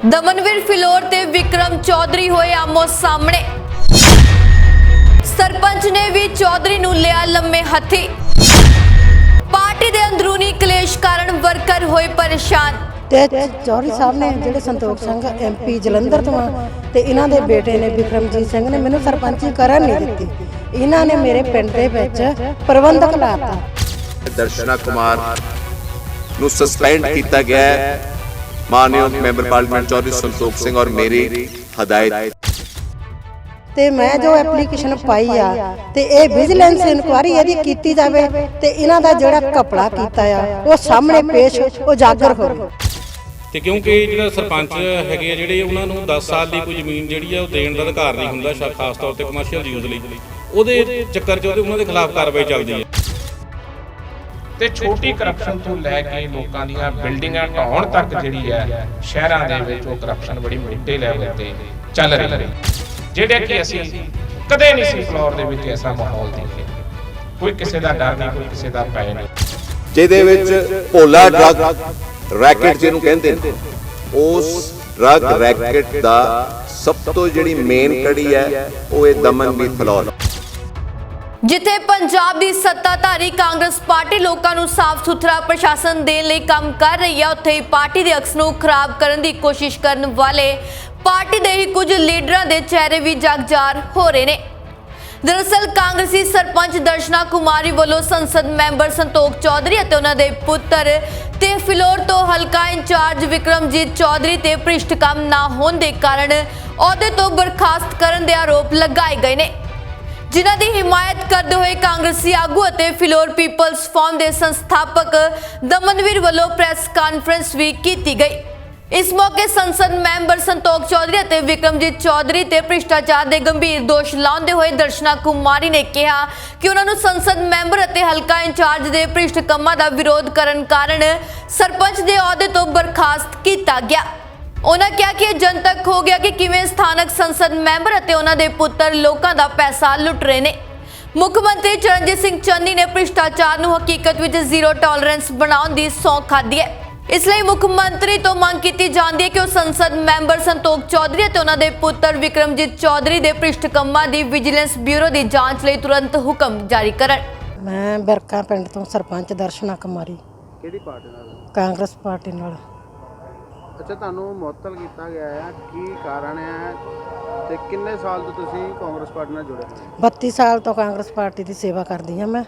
ਦਮਨਵੀਰ ਫਿਲੌਰ ਤੇ ਵਿਕਰਮ ਚੌਧਰੀ ਹੋਏ ਆਮੋ ਸਾਹਮਣੇ। ਸਰਪੰਚ ਨੇ ਵੀ ਚੌਧਰੀ ਨੂੰ ਲਿਆ ਲੰਮੇ ਹੱਥੀ। ਪਾਰਟੀ ਦੇ ਅੰਦਰੂਨੀ ਕਲੇਸ਼ ਕਾਰਨ ਵਰਕਰ ਹੋਏ ਪਰੇਸ਼ਾਨ। ਤੇ ਚੌਧਰੀ ਸਾਹਿਬ ਨੇ ਜਿਹੜੇ ਸੰਤੋਖ ਸਿੰਘ MP ਜਲੰਧਰ ਤੋਂ ਆ ਤੇ ਇਹਨਾਂ ਦੇ ਬੇਟੇ ਨੇ ਵਿਕਰਮਜੀਤ ਸਿੰਘ ਨੇ ਮੈਨੂੰ ਸਰਪੰਚੀ ਕਰਨ ਨਹੀਂ ਦਿੱਤੀ। ਇਹਨਾਂ ਨੇ ਮੇਰੇ ਪਿੰਡ ਦੇ ਵਿੱਚ ਪ੍ਰਬੰਧਕ ਲਾਤਾ। ਦਰਸ਼ਨਾ ਕੁਮਾਰ ਨੂੰ ਸਸਪੈਂਡ ਕੀਤਾ ਗਿਆ ਹੈ। माननीय मैंबर पार्लियामेंट चौधरी संतोख सिंह और मेरी हदायत ਤੇ ਮੈਂ ਜੋ ਐਪਲੀਕੇਸ਼ਨ ਪਾਈ ਆ ਤੇ ਇਹ ਵਿਜੀਲੈਂਸ ਇਨਕੁਆਇਰੀ ਇਹਦੀ ਕੀਤੀ ਜਾਵੇ ਤੇ ਇਹਨਾਂ ਦਾ ਜਿਹੜਾ ਘਪਲਾ ਕੀਤਾ ਆ ਉਹ ਸਾਹਮਣੇ ਪੇਸ਼ ਉਜਾਗਰ ਹੋਵੇ। ਤੇ ਕਿਉਂਕਿ ਜਿਹੜਾ ਸਰਪੰਚ ਹੈਗੇ ਆ ਜਿਹੜੇ ਉਹਨਾਂ ਨੂੰ 10 ਸਾਲ ਦੀ ਕੋਈ ਜ਼ਮੀਨ ਜਿਹੜੀ ਆ ਉਹ ਦੇਣ ਦਾ ਅਧਿਕਾਰ ਨਹੀਂ ਹੁੰਦਾ, ਖਾਸ ਤੌਰ ਤੇ ਕਮਰਸ਼ੀਅਲ ਯੂਜ਼ ਲਈ। ਉਹਦੇ ਚੱਕਰ 'ਚ ਉਹਨਾਂ ਦੇ ਖਿਲਾਫ ਕਾਰਵਾਈ ਚੱਲਦੀ ਹੈ। ਤੇ ਛੋਟੀ ਕਰਪਸ਼ਨ ਤੋਂ ਲੈ ਕੇ ਲੋਕਾਂ ਦੀਆਂ ਬਿਲਡਿੰਗਾਂ ਢਾਉਣ ਤੱਕ ਜਿਹੜੀ ਹੈ ਸ਼ਹਿਰਾਂ ਦੇ ਵਿੱਚ ਉਹ ਕਰਪਸ਼ਨ ਬੜੀ ਵੱਡੇ ਲੈਵਲ ਤੇ ਚੱਲ ਰਹੀ ਹੈ, ਜਿਹੜੇ ਕਿ ਅਸੀਂ ਕਦੇ ਨਹੀਂ ਸੀ ਫਲੋਰ ਦੇ ਵਿੱਚ ਐਸਾ ਮਾਹੌਲ ਦੇਖਿਆ। ਕੋਈ ਕਿਸੇ ਦਾ ਡਰ ਨਹੀਂ, ਕੋਈ ਕਿਸੇ ਦਾ ਭੈ ਨਹੀਂ। ਜਿਹਦੇ ਵਿੱਚ ਭੋਲਾ ਡਰੱਗ ਰੈਕਟ ਜਿਹਨੂੰ ਕਹਿੰਦੇ ਨੇ, ਉਸ ਡਰੱਗ ਰੈਕਟ ਦਾ ਸਭ ਤੋਂ ਜਿਹੜੀ ਮੇਨ ਕੜੀ ਹੈ ਉਹ ਇਹ ਦਮਨਵੀਰ ਫਿਲੌਰ। ਜਿੱਥੇ ਪੰਜਾਬ ਦੀ ਸੱਤਾਧਾਰੀ ਕਾਂਗਰਸ ਪਾਰਟੀ ਲੋਕਾਂ ਨੂੰ ਸਾਫ਼ ਸੁਥਰਾ ਪ੍ਰਸ਼ਾਸਨ ਦੇਣ ਲਈ ਕੰਮ ਕਰ ਰਹੀ ਹੈ, ਉੱਥੇ ਹੀ ਪਾਰਟੀ ਦੇ ਅਕਸ ਨੂੰ ਖਰਾਬ ਕਰਨ ਦੀ ਕੋਸ਼ਿਸ਼ ਕਰਨ ਵਾਲੇ ਪਾਰਟੀ ਦੇ ਹੀ ਕੁਝ ਲੀਡਰਾਂ ਦੇ ਚਿਹਰੇ ਵੀ ਜਗਜਾਰ ਹੋ ਰਹੇ ਨੇ। ਦਰਅਸਲ ਕਾਂਗਰਸੀ ਸਰਪੰਚ ਦਰਸ਼ਨਾ ਕੁਮਾਰੀ ਵੱਲੋਂ ਸੰਸਦ ਮੈਂਬਰ ਸੰਤੋਖ ਚੌਧਰੀ ਅਤੇ ਉਹਨਾਂ ਦੇ ਪੁੱਤਰ ਤੇ ਫਿਲੌਰ ਤੋਂ ਹਲਕਾ ਇੰਚਾਰਜ ਵਿਕਰਮਜੀਤ ਚੌਧਰੀ ਤੇ ਭ੍ਰਿਸ਼ਟ ਕੰਮ ਨਾ ਹੋਣ ਦੇ ਕਾਰਨ ਅਹੁਦੇ ਤੋਂ ਬਰਖਾਸਤ ਕਰਨ ਦੇ ਆਰੋਪ ਲਗਾਏ ਗਏ ਨੇ, ਜਿਨ੍ਹਾਂ ਦੀ ਹਿਮਾਇਤ ਕਰਦੇ ਹੋਏ ਕਾਂਗਰਸੀ ਆਗੂ ਅਤੇ ਫਿਲੌਰ ਪੀਪਲਸ ਫੋਰਮ ਦੇ ਸੰਸਥਾਪਕ ਦਮਨਵੀਰ ਵੱਲੋਂ ਪ੍ਰੈਸ ਕਾਨਫਰੰਸ ਵੀ ਕੀਤੀ ਗਈ। ਇਸ ਮੌਕੇ ਸੰਸਦ ਮੈਂਬਰ ਸੰਤੋਖ ਚੌਧਰੀ ਅਤੇ ਵਿਕਰਮਜੀਤ ਚੌਧਰੀ ਤੇ ਭ੍ਰਿਸ਼ਟਾਚਾਰ ਦੇ ਗੰਭੀਰ ਦੋਸ਼ ਲਾਉਂਦੇ ਹੋਏ ਦਰਸ਼ਨਾ ਕੁਮਾਰੀ ਨੇ ਕਿਹਾ ਕਿ ਉਹਨਾਂ ਨੂੰ ਸੰਸਦ ਮੈਂਬਰ ਅਤੇ ਹਲਕਾ ਇੰਚਾਰਜ ਦੇ ਭ੍ਰਿਸ਼ਟ ਕੰਮਾਂ ਦਾ ਵਿਰੋਧ ਕਰਨ ਕਾਰਨ ਸਰਪੰਚ ਦੇ ਅਹੁਦੇ ਤੋਂ ਬਰਖਾਸਤ ਕੀਤਾ ਗਿਆ। ਉਹਨਾਂ ਕਿਹਾ ਕਿ ਇਹ ਜਨਤਕ ਹੋ ਗਿਆ ਕਿ ਕਿਵੇਂ ਸਥਾਨਕ ਸੰਸਦ ਮੈਂਬਰ ਅਤੇ ਉਹਨਾਂ ਦੇ ਪੁੱਤਰ ਲੋਕਾਂ ਦਾ ਪੈਸਾ ਲੁੱਟ ਰਹੇ ਨੇ। ਮੁੱਖ ਮੰਤਰੀ ਚਰਨਜੀਤ ਸਿੰਘ ਚੰਨੀ ਨੇ ਭ੍ਰਿਸ਼ਟਾਚਾਰ ਨੂੰ ਹਕੀਕਤ ਵਿੱਚ ਜ਼ੀਰੋ ਟੋਲਰੈਂਸ ਬਣਾਉਣ ਦੀ ਸਹੁੰ ਖਾਧੀ ਹੈ। ਇਸ ਲਈ ਮੁੱਖ ਮੰਤਰੀ ਤੋਂ ਮੰਗ ਕੀਤੀ ਜਾਂਦੀ ਹੈ ਕਿ ਉਹ ਸੰਸਦ ਮੈਂਬਰ ਸੰਤੋਖ ਚੌਧਰੀ ਅਤੇ ਉਹਨਾਂ ਦੇ ਪੁੱਤਰ ਵਿਕਰਮਜੀਤ ਚੌਧਰੀ ਦੇ ਭ੍ਰਿਸ਼ਟ ਕੰਮਾਂ ਦੀ ਵਿਜੀਲੈਂਸ ਬਿਊਰੋ ਦੀ ਜਾਂਚ ਲਈ ਤੁਰੰਤ ਹੁਕਮ ਜਾਰੀ ਕਰਨ। ਮੈਂ ਬਿਰਕਾ ਪਿੰਡ ਤੋਂ ਸਰਪੰਚ ਦਰਸ਼ਨਾ ਕੁਮਾਰੀ। ਕਿਹੜੀ ਪਾਰਟੀ ਨਾਲ? ਕਾਂਗਰਸ ਪਾਰਟੀ ਨਾਲ। ਅੱਛਾ, ਤੁਹਾਨੂੰ ਮੁਅੱਤਲ ਕੀਤਾ ਗਿਆ ਹੈ, ਕੀ ਕਾਰਨ ਹੈ ਤੇ ਕਿੰਨੇ ਸਾਲ ਤੋਂ ਤੁਸੀਂ ਕਾਂਗਰਸ ਪਾਰਟੀ ਨਾਲ ਜੁੜੇ ਹੋ? 32 ਸਾਲ ਤੋਂ ਕਾਂਗਰਸ ਪਾਰਟੀ ਦੀ ਸੇਵਾ ਕਰਦੀ ਹਾਂ ਮੈਂ।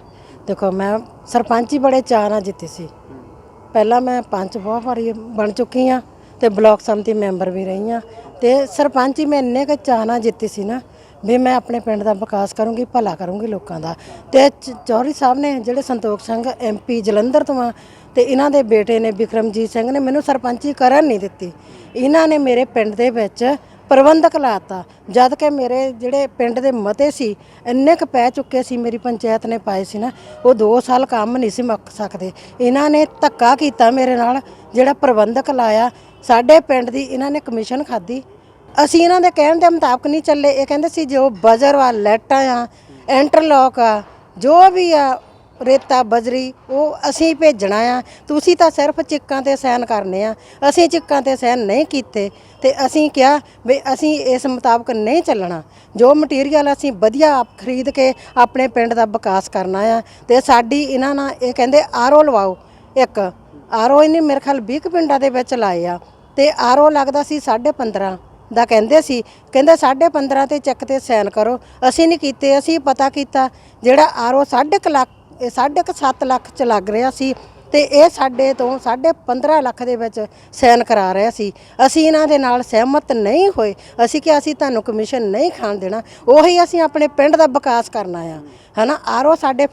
ਦੇਖੋ, ਮੈਂ ਸਰਪੰਚੀ ਬੜੇ ਚਾਅ ਨਾਲ ਜਿੱਤੀ ਸੀ। ਪਹਿਲਾਂ ਮੈਂ ਪੰਚ ਬਹੁਤ ਵਾਰੀ ਬਣ ਚੁੱਕੀ ਹਾਂ ਤੇ ਬਲਾਕ ਸਮਿਤੀ ਮੈਂਬਰ ਵੀ ਰਹੀ ਹਾਂ ਤੇ ਸਰਪੰਚੀ ਮੈਂ ਇੰਨੇ ਕੁ ਚਾਅ ਨਾਲ ਜਿੱਤੀ ਸੀ ਨਾ ਵੀ ਮੈਂ ਆਪਣੇ ਪਿੰਡ ਦਾ ਵਿਕਾਸ ਕਰੂੰਗੀ, ਭਲਾ ਕਰੂੰਗੀ ਲੋਕਾਂ ਦਾ। ਤੇ ਚੌਧਰੀ ਸਾਹਿਬ ਨੇ ਜਿਹੜੇ ਸੰਤੋਖ ਸਿੰਘ MP ਜਲੰਧਰ ਤੋਂ ਆ ਤੇ ਇਹਨਾਂ ਦੇ ਬੇਟੇ ਨੇ ਵਿਕਰਮਜੀਤ ਸਿੰਘ ਨੇ ਮੈਨੂੰ ਸਰਪੰਚੀ ਕਰਨ ਨਹੀਂ ਦਿੱਤੀ। ਇਹਨਾਂ ਨੇ ਮੇਰੇ ਪਿੰਡ ਦੇ ਵਿੱਚ ਪ੍ਰਬੰਧਕ ਲਾਤਾ, ਜਦ ਕਿ ਮੇਰੇ ਜਿਹੜੇ ਪਿੰਡ ਦੇ ਮਤੇ ਸੀ ਇੰਨੇ ਕੁ ਪੈ ਚੁੱਕੇ ਸੀ, ਮੇਰੀ ਪੰਚਾਇਤ ਨੇ ਪਾਏ ਸੀ ਨਾ, ਉਹ 2 ਸਾਲ ਕੰਮ ਨਹੀਂ ਸੀ ਮੁੱਕ ਸਕਦੇ। ਇਹਨਾਂ ਨੇ ਧੱਕਾ ਕੀਤਾ ਮੇਰੇ ਨਾਲ, ਜਿਹੜਾ ਪ੍ਰਬੰਧਕ ਲਾਇਆ। ਸਾਡੇ ਪਿੰਡ ਦੀ ਇਹਨਾਂ ਨੇ ਕਮਿਸ਼ਨ ਖਾਧੀ। ਅਸੀਂ ਇਹਨਾਂ ਦੇ ਕਹਿਣ ਦੇ ਮੁਤਾਬਕ ਨਹੀਂ ਚੱਲੇ। ਇਹ ਕਹਿੰਦੇ ਸੀ ਜੋ ਬਜ਼ਰ ਵਾ, ਲਾਈਟਾਂ ਆ, ਇੰਟਰਲੋਕ ਆ, ਜੋ ਵੀ ਆ, ਰੇਤਾ ਬਜਰੀ, ਉਹ ਅਸੀਂ ਭੇਜਣਾ ਆ। ਤੁਸੀਂ ਤਾਂ ਸਿਰਫ ਚਿੱਕਾਂ ਤੇ ਸਾਈਨ ਕਰਨੇ ਆ। ਅਸੀਂ ਚਿੱਕਾਂ ਤੇ ਸਾਈਨ ਨਹੀਂ ਕੀਤੇ ਤੇ ਅਸੀਂ ਕਿਹਾ ਵੀ ਅਸੀਂ ਇਸ ਮੁਤਾਬਕ ਨਹੀਂ ਚੱਲਣਾ। ਜੋ ਮਟੀਰੀਅਲ ਅਸੀਂ ਵਧੀਆ ਖਰੀਦ ਕੇ ਆਪਣੇ ਪਿੰਡ ਦਾ ਵਿਕਾਸ ਕਰਨਾ ਆ। ਤੇ ਸਾਡੀ ਇਹਨਾਂ ਨਾਲ ਇਹ ਕਹਿੰਦੇ RO ਲਵਾਓ। ਇੱਕ RO ਇਹਨੇ ਮੇਰੇ ਖਿਆਲ 20 ਪਿੰਡਾਂ ਦੇ ਵਿੱਚ ਲਾਏ ਆ ਤੇ RO ਲੱਗਦਾ ਸੀ 15.5 ਦਾ ਕਹਿੰਦੇ ਸੀ। ਕਹਿੰਦੇ 15.5 ਤੇ ਚੈੱਕ ਤੇ ਸਾਈਨ ਕਰੋ। ਅਸੀਂ ਨਹੀਂ ਕੀਤੇ। ਅਸੀਂ ਪਤਾ ਕੀਤਾ, ਜਿਹੜਾ RO 7.5 ਲੱਖ ਚ ਲੱਗ ਰਿਹਾ ਸੀ ਤੇ ਇਹ ਸਾਡੇ ਤੋਂ 15.5 ਲੱਖ ਦੇ ਵਿੱਚ ਸਾਈਨ ਕਰਾ ਰਿਹਾ ਸੀ। ਅਸੀਂ ਇਹਨਾਂ ਦੇ ਨਾਲ ਸਹਿਮਤ ਨਹੀਂ ਹੋਏ। ਅਸੀਂ ਕਿ ਅਸੀਂ ਤੁਹਾਨੂੰ ਕਮਿਸ਼ਨ ਨਹੀਂ ਖਾਣ ਦੇਣਾ, ਉਹੀ ਅਸੀਂ ਆਪਣੇ ਪਿੰਡ ਦਾ ਵਿਕਾਸ ਕਰਨਾ ਆ, ਹੈ ਨਾ। RO ਸਾਡੇ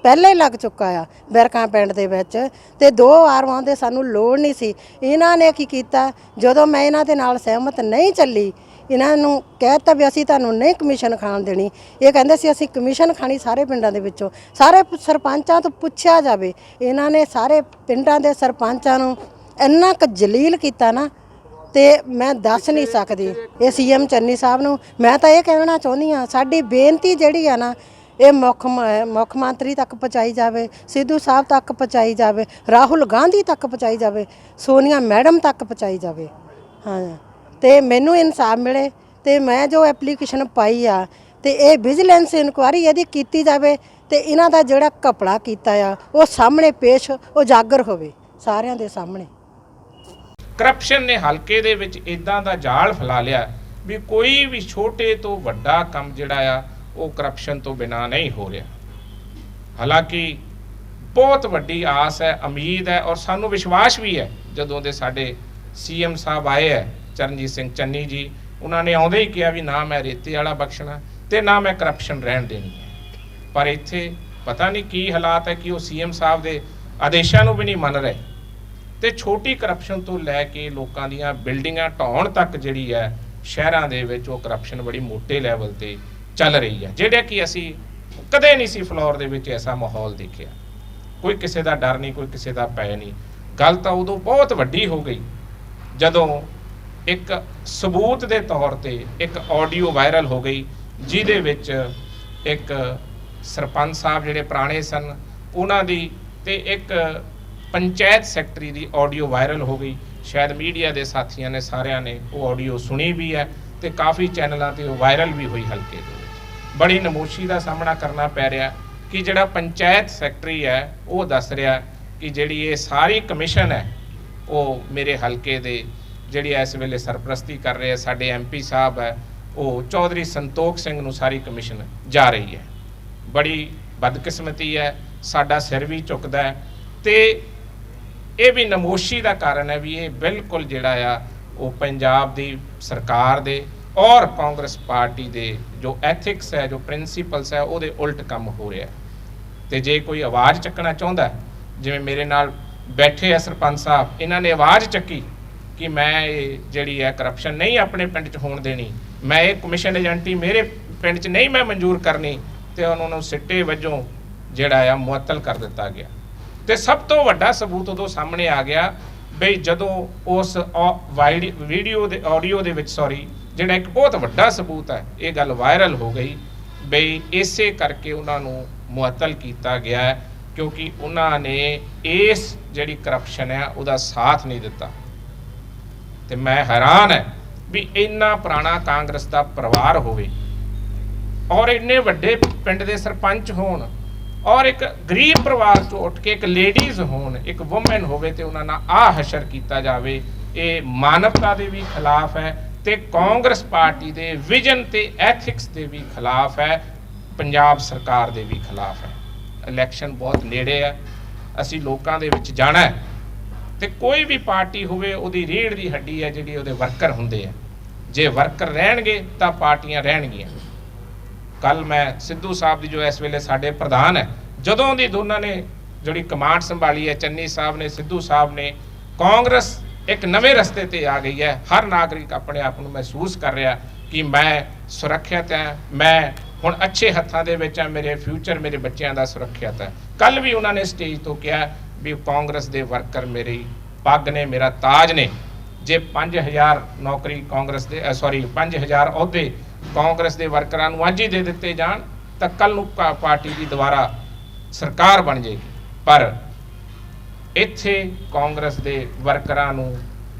ਪਹਿਲਾਂ ਹੀ ਲੱਗ ਚੁੱਕਾ ਆ ਬਿਰਕਾਂ ਪਿੰਡ ਦੇ ਵਿੱਚ ਤੇ 2 ROਆਂ ਦੇ ਸਾਨੂੰ ਲੋੜ ਨਹੀਂ ਸੀ। ਇਹਨਾਂ ਨੇ ਕੀ ਕੀਤਾ, ਜਦੋਂ ਮੈਂ ਇਹਨਾਂ ਦੇ ਨਾਲ ਸਹਿਮਤ ਨਹੀਂ ਚੱਲੀ, ਇਹਨਾਂ ਨੂੰ ਕਹਿ ਦਿੱਤਾ ਵੀ ਅਸੀਂ ਤੁਹਾਨੂੰ ਨਹੀਂ ਕਮਿਸ਼ਨ ਖਾਣ ਦੇਣੀ। ਇਹ ਕਹਿੰਦੇ ਸੀ ਅਸੀਂ ਕਮਿਸ਼ਨ ਖਾਣੀ ਸਾਰੇ ਪਿੰਡਾਂ ਦੇ ਵਿੱਚੋਂ। ਸਾਰੇ ਸਰਪੰਚਾਂ ਤੋਂ ਪੁੱਛਿਆ ਜਾਵੇ, ਇਹਨਾਂ ਨੇ ਸਾਰੇ ਪਿੰਡਾਂ ਦੇ ਸਰਪੰਚਾਂ ਨੂੰ ਇੰਨਾ ਕੁ ਜਲੀਲ ਕੀਤਾ ਨਾ ਤੇ ਮੈਂ ਦੱਸ ਨਹੀਂ ਸਕਦੀ। ਇਹ CM ਚੰਨੀ ਸਾਹਿਬ ਨੂੰ ਮੈਂ ਤਾਂ ਇਹ ਕਹਿਣਾ ਚਾਹੁੰਦੀ ਹਾਂ, ਸਾਡੀ ਬੇਨਤੀ ਜਿਹੜੀ ਆ ਨਾ ਇਹ ਮੁੱਖ ਮੰਤਰੀ ਤੱਕ ਪਹੁੰਚਾਈ ਜਾਵੇ, ਸਿੱਧੂ ਸਾਹਿਬ ਤੱਕ ਪਹੁੰਚਾਈ ਜਾਵੇ, ਰਾਹੁਲ ਗਾਂਧੀ ਤੱਕ ਪਹੁੰਚਾਈ ਜਾਵੇ, ਸੋਨੀਆ ਮੈਡਮ ਤੱਕ ਪਹੁੰਚਾਈ ਜਾਵੇ, ਹਾਂ ਤੇ ਮੈਨੂੰ ਇਨਸਾਫ ਮਿਲੇ ਤੇ ਮੈਂ ਜੋ ਐਪਲੀਕੇਸ਼ਨ ਪਾਈ ਆ ਤੇ ਇਹ ਵਿਜੀਲੈਂਸ ਇਨਕੁਆਇਰੀ ਇਹਦੀ ਕੀਤੀ ਜਾਵੇ ਤੇ ਇਹਨਾਂ ਦਾ ਜਿਹੜਾ ਘਪਲਾ ਕੀਤਾ ਆ ਉਹ ਸਾਹਮਣੇ ਪੇਸ਼ ਉਜਾਗਰ ਹੋਵੇ ਸਾਰਿਆਂ ਦੇ ਸਾਹਮਣੇ। ਕਰਪਸ਼ਨ ਨੇ ਹਲਕੇ ਦੇ ਵਿੱਚ ਇਦਾਂ ਦਾ ਜਾਲ ਫੈਲਾ ਲਿਆ ਵੀ ਕੋਈ ਵੀ ਛੋਟੇ ਤੋਂ ਵੱਡਾ ਕੰਮ ਜਿਹੜਾ ਆ ਉਹ ਕਰਪਸ਼ਨ ਤੋਂ ਬਿਨਾ ਨਹੀਂ ਹੋ ਰਿਹਾ। ਹਾਲਾਂਕਿ ਬਹੁਤ ਵੱਡੀ ਆਸ ਹੈ, ਉਮੀਦ ਹੈ ਔਰ ਸਾਨੂੰ ਵਿਸ਼ਵਾਸ ਵੀ ਹੈ। ਜਦੋਂ ਦੇ ਸਾਡੇ ਸੀਐਮ ਸਾਹਿਬ ਆਏ ਹੈ ਚਰਨਜੀਤ ਸਿੰਘ ਚੰਨੀ ਜੀ, ਉਹਨਾਂ ਨੇ ਆਉਂਦੇ ਹੀ ਕਿਹਾ ਵੀ ਨਾ ਮੈਂ ਰੇਤੇ ਵਾਲਾ ਬਖਸ਼ਣਾ ਤੇ ਨਾ ਮੈਂ ਕਰਪਸ਼ਨ ਰਹਿਣ ਦੇਣੀ ਹੈ। ਪਰ ਇੱਥੇ ਪਤਾ ਨਹੀਂ ਕੀ ਹਾਲਾਤ ਹੈ ਕਿ ਉਹ ਸੀਐਮ ਸਾਹਿਬ ਦੇ ਆਦੇਸ਼ਾਂ ਨੂੰ ਵੀ ਨਹੀਂ ਮੰਨ ਰਹੇ ਤੇ ਛੋਟੀ ਕਰਪਸ਼ਨ ਤੋਂ ਲੈ ਕੇ ਲੋਕਾਂ ਦੀਆਂ ਬਿਲਡਿੰਗਾਂ ਢਾਉਣ ਤੱਕ ਜਿਹੜੀ ਹੈ ਸ਼ਹਿਰਾਂ ਦੇ ਵਿੱਚ ਉਹ ਕਰਪਸ਼ਨ ਬੜੀ ਮੋਟੇ ਲੈਵਲ ਤੇ ਚੱਲ ਰਹੀ ਹੈ, ਜਿਹੜਾ ਕਿ ਅਸੀਂ ਕਦੇ ਨਹੀਂ ਸੀ ਫਲੋਰ ਦੇ ਵਿੱਚ ਐਸਾ ਮਾਹੌਲ ਦੇਖਿਆ। ਕੋਈ ਕਿਸੇ ਦਾ ਡਰ ਨਹੀਂ, ਕੋਈ ਕਿਸੇ ਦਾ ਭੈ ਨਹੀਂ। ਗੱਲ ਤਾਂ ਉਦੋਂ ਬਹੁਤ ਵੱਡੀ ਹੋ ਗਈ ਜਦੋਂ ਇੱਕ ਸਬੂਤ ਦੇ ਤੌਰ ਤੇ ਇੱਕ ਆਡੀਓ ਵਾਇਰਲ ਹੋ ਗਈ ਜਿਹਦੇ ਵਿੱਚ ਇੱਕ ਸਰਪੰਚ ਸਾਹਿਬ ਜਿਹੜੇ ਪੁਰਾਣੇ ਸਨ ਉਹਨਾਂ ਦੀ ਤੇ ਇੱਕ ਪੰਚਾਇਤ ਸੈਕਟਰੀ ਦੀ ਆਡੀਓ ਵਾਇਰਲ ਹੋ ਗਈ। ਸ਼ਾਇਦ ਮੀਡੀਆ ਦੇ ਸਾਥੀਆਂ ਨੇ ਸਾਰਿਆਂ ਨੇ ਉਹ ਆਡੀਓ ਸੁਣੀ ਵੀ ਹੈ ਤੇ ਕਾਫੀ ਚੈਨਲਾਂ ਤੇ ਉਹ ਵਾਇਰਲ ਵੀ ਹੋਈ ਹਲਕੇ ਦੇ ਵਿੱਚ। ਬੜੀ ਨਮੋਸ਼ੀ ਦਾ ਸਾਹਮਣਾ ਕਰਨਾ ਪੈ ਰਿਹਾ ਕਿ ਜਿਹੜਾ ਪੰਚਾਇਤ ਸੈਕਟਰੀ ਹੈ ਉਹ ਦੱਸ ਰਿਹਾ ਕਿ ਜਿਹੜੀ ਇਹ ਸਾਰੀ ਕਮਿਸ਼ਨ ਹੈ ਉਹ ਮੇਰੇ ਹਲਕੇ ਦੇ ਜਿਹੜੀ ਇਸ ਵੇਲੇ ਸਰਪ੍ਰਸਤੀ ਕਰ ਰਹੇ ਸਾਡੇ ਐਮਪੀ ਸਾਹਿਬ ਹੈ ਉਹ ਚੌਧਰੀ ਸੰਤੋਖ ਸਿੰਘ ਨੂੰ ਸਾਰੀ ਕਮਿਸ਼ਨ ਜਾ ਰਹੀ ਹੈ। ਬੜੀ ਬਦਕਿਸਮਤੀ ਹੈ, ਸਾਡਾ ਸਿਰ ਵੀ ਝੁਕਦਾ ਹੈ ਤੇ ਇਹ ਵੀ ਨਮੋਸ਼ੀ ਦਾ ਕਾਰਨ ਹੈ ਵੀ ਇਹ ਬਿਲਕੁਲ ਜਿਹੜਾ ਆ ਉਹ ਪੰਜਾਬ ਦੀ ਸਰਕਾਰ ਦੇ ਔਰ ਕਾਂਗਰਸ ਪਾਰਟੀ ਦੇ ਜੋ ਐਥਿਕਸ ਹੈ, ਜੋ ਪ੍ਰਿੰਸੀਪਲਸ ਹੈ, ਉਹਦੇ ਉਲਟ ਕੰਮ ਹੋ ਰਿਹਾ। ਤੇ ਜੇ ਕੋਈ ਆਵਾਜ਼ ਚੱਕਣਾ ਚਾਹੁੰਦਾ, ਜਿਵੇਂ ਮੇਰੇ ਨਾਲ ਬੈਠੇ ਆ ਸਰਪੰਚ ਸਾਹਿਬ, ਇਹਨਾਂ ਨੇ ਆਵਾਜ਼ ਚੱਕੀ ਕਿ ਮੈਂ ਇਹ ਜਿਹੜੀ ਹੈ ਕਰਪਸ਼ਨ ਨਹੀਂ ਆਪਣੇ ਪਿੰਡ 'ਚ ਹੋਣ ਦੇਣੀ, ਮੈਂ ਇਹ ਕਮਿਸ਼ਨ ਏਜੰਟੀ ਮੇਰੇ ਪਿੰਡ 'ਚ ਨਹੀਂ ਮੈਂ ਮਨਜ਼ੂਰ ਕਰਨੀ, ਤੇ ਉਹਨਾਂ ਨੂੰ ਸਿੱਟੇ ਵਜੋਂ ਜਿਹੜਾ ਆ ਮੁਅੱਤਲ ਕਰ ਦਿੱਤਾ ਗਿਆ। ਤੇ ਸਭ ਤੋਂ ਵੱਡਾ ਸਬੂਤ ਉਦੋਂ ਸਾਹਮਣੇ ਆ ਗਿਆ ਬਈ ਜਦੋਂ ਉਸ ਵੀਡੀਓ ਦੇ ਆਡੀਓ ਦੇ ਵਿੱਚ ਜਿਹੜਾ ਇੱਕ ਬਹੁਤ ਵੱਡਾ ਸਬੂਤ ਹੈ, ਇਹ ਗੱਲ ਵਾਇਰਲ ਹੋ ਗਈ ਬਈ ਇਸੇ ਕਰਕੇ ਉਹਨਾਂ ਨੂੰ ਮੁਅੱਤਲ ਕੀਤਾ ਗਿਆ ਕਿਉਂਕਿ ਉਹਨਾਂ ਨੇ ਇਸ ਜਿਹੜੀ ਕਰਪਸ਼ਨ ਹੈ ਉਹਦਾ ਸਾਥ ਨਹੀਂ ਦਿੱਤਾ। ਤੇ ਮੈਂ ਹੈਰਾਨ ਹੈ ਵੀ ਇੰਨਾ ਪੁਰਾਣਾ ਕਾਂਗਰਸ ਦਾ ਪਰਿਵਾਰ ਹੋਵੇ ਔਰ ਇੰਨੇ ਵੱਡੇ ਪਿੰਡ ਦੇ ਸਰਪੰਚ ਹੋਣ ਔਰ ਇੱਕ ਗਰੀਬ ਪਰਿਵਾਰ ਚੋਂ ਉੱਠ ਕੇ ਇੱਕ ਲੇਡੀਜ਼ ਹੋਣ, ਇੱਕ ਵੂਮਨ ਹੋਵੇ ਤੇ ਉਹਨਾਂ ਨਾਲ ਆਹ ਹਸ਼ਰ ਕੀਤਾ ਜਾਵੇ, ਇਹ ਮਾਨਵਤਾ ਦੇ ਵੀ ਖਿਲਾਫ ਹੈ ਤੇ ਕਾਂਗਰਸ ਪਾਰਟੀ ਦੇ ਵਿਜ਼ਨ ਤੇ ਐਥਿਕਸ ਦੇ ਵੀ ਖਿਲਾਫ ਹੈ, ਪੰਜਾਬ ਸਰਕਾਰ ਦੇ ਵੀ ਖਿਲਾਫ ਹੈ। ਇਲੈਕਸ਼ਨ ਬਹੁਤ ਨੇੜੇ ਹੈ, ਅਸੀਂ ਲੋਕਾਂ ਦੇ ਵਿੱਚ ਜਾਣਾ ਹੈ ਤੇ ਕੋਈ ਵੀ ਪਾਰਟੀ ਹੋਵੇ ਉਹਦੀ ਰੀੜ੍ਹ ਦੀ ਹੱਡੀ ਹੈ ਜਿਹੜੀ ਉਹਦੇ ਵਰਕਰ ਹੁੰਦੇ ਆ। ਜੇ ਵਰਕਰ ਰਹਿਣਗੇ ਤਾਂ ਪਾਰਟੀਆਂ ਰਹਿਣਗੀਆਂ। ਕੱਲ ਮੈਂ ਸਿੱਧੂ ਸਾਹਿਬ ਦੀ ਜੋ ਇਸ ਵੇਲੇ ਸਾਡੇ ਪ੍ਰਧਾਨ ਹੈ, ਜਦੋਂ ਦੀ ਦੋਨਾਂ ਨੇ ਜਿਹੜੀ ਕਮਾਂਡ ਸੰਭਾਲੀ ਹੈ, ਚੰਨੀ ਸਾਹਿਬ ਨੇ, ਸਿੱਧੂ ਸਾਹਿਬ ਨੇ, ਕਾਂਗਰਸ ਇੱਕ ਨਵੇਂ ਰਸਤੇ ਤੇ ਆ ਗਈ ਹੈ। ਹਰ ਨਾਗਰਿਕ ਆਪਣੇ ਆਪ ਨੂੰ ਮਹਿਸੂਸ ਕਰ ਰਿਹਾ ਕਿ ਮੈਂ ਸੁਰੱਖਿਅਤ ਹਾਂ, ਮੈਂ ਹੁਣ ਅੱਛੇ ਹੱਥਾਂ ਦੇ ਵਿੱਚ ਹਾਂ, ਮੇਰੇ ਫਿਊਚਰ ਮੇਰੇ ਬੱਚਿਆਂ ਦਾ ਸੁਰੱਖਿਅਤ ਹੈ। ਕੱਲ ਵੀ ਉਹਨਾਂ ਨੇ ਸਟੇਜ ਤੋਂ ਕਿਹਾ ਵੀ ਕਾਂਗਰਸ ਦੇ ਵਰਕਰ ਮੇਰੀ ਪੱਗ ਨੇ, ਮੇਰਾ ਤਾਜ ਨੇ। ਜੇ 5000 ਨੌਕਰੀ ਕਾਂਗਰਸ ਦੇ 5000 ਅਹੁਦੇ ਕਾਂਗਰਸ ਦੇ ਵਰਕਰਾਂ ਨੂੰ ਅੱਜ ਹੀ ਦੇ ਦਿੱਤੇ ਜਾਣ ਤਾਂ ਕੱਲ ਨੂੰ ਪਾਰਟੀ ਦੀ ਦੁਬਾਰਾ ਸਰਕਾਰ ਬਣ ਜਾਏਗੀ। ਪਰ ਇੱਥੇ ਕਾਂਗਰਸ ਦੇ ਵਰਕਰਾਂ ਨੂੰ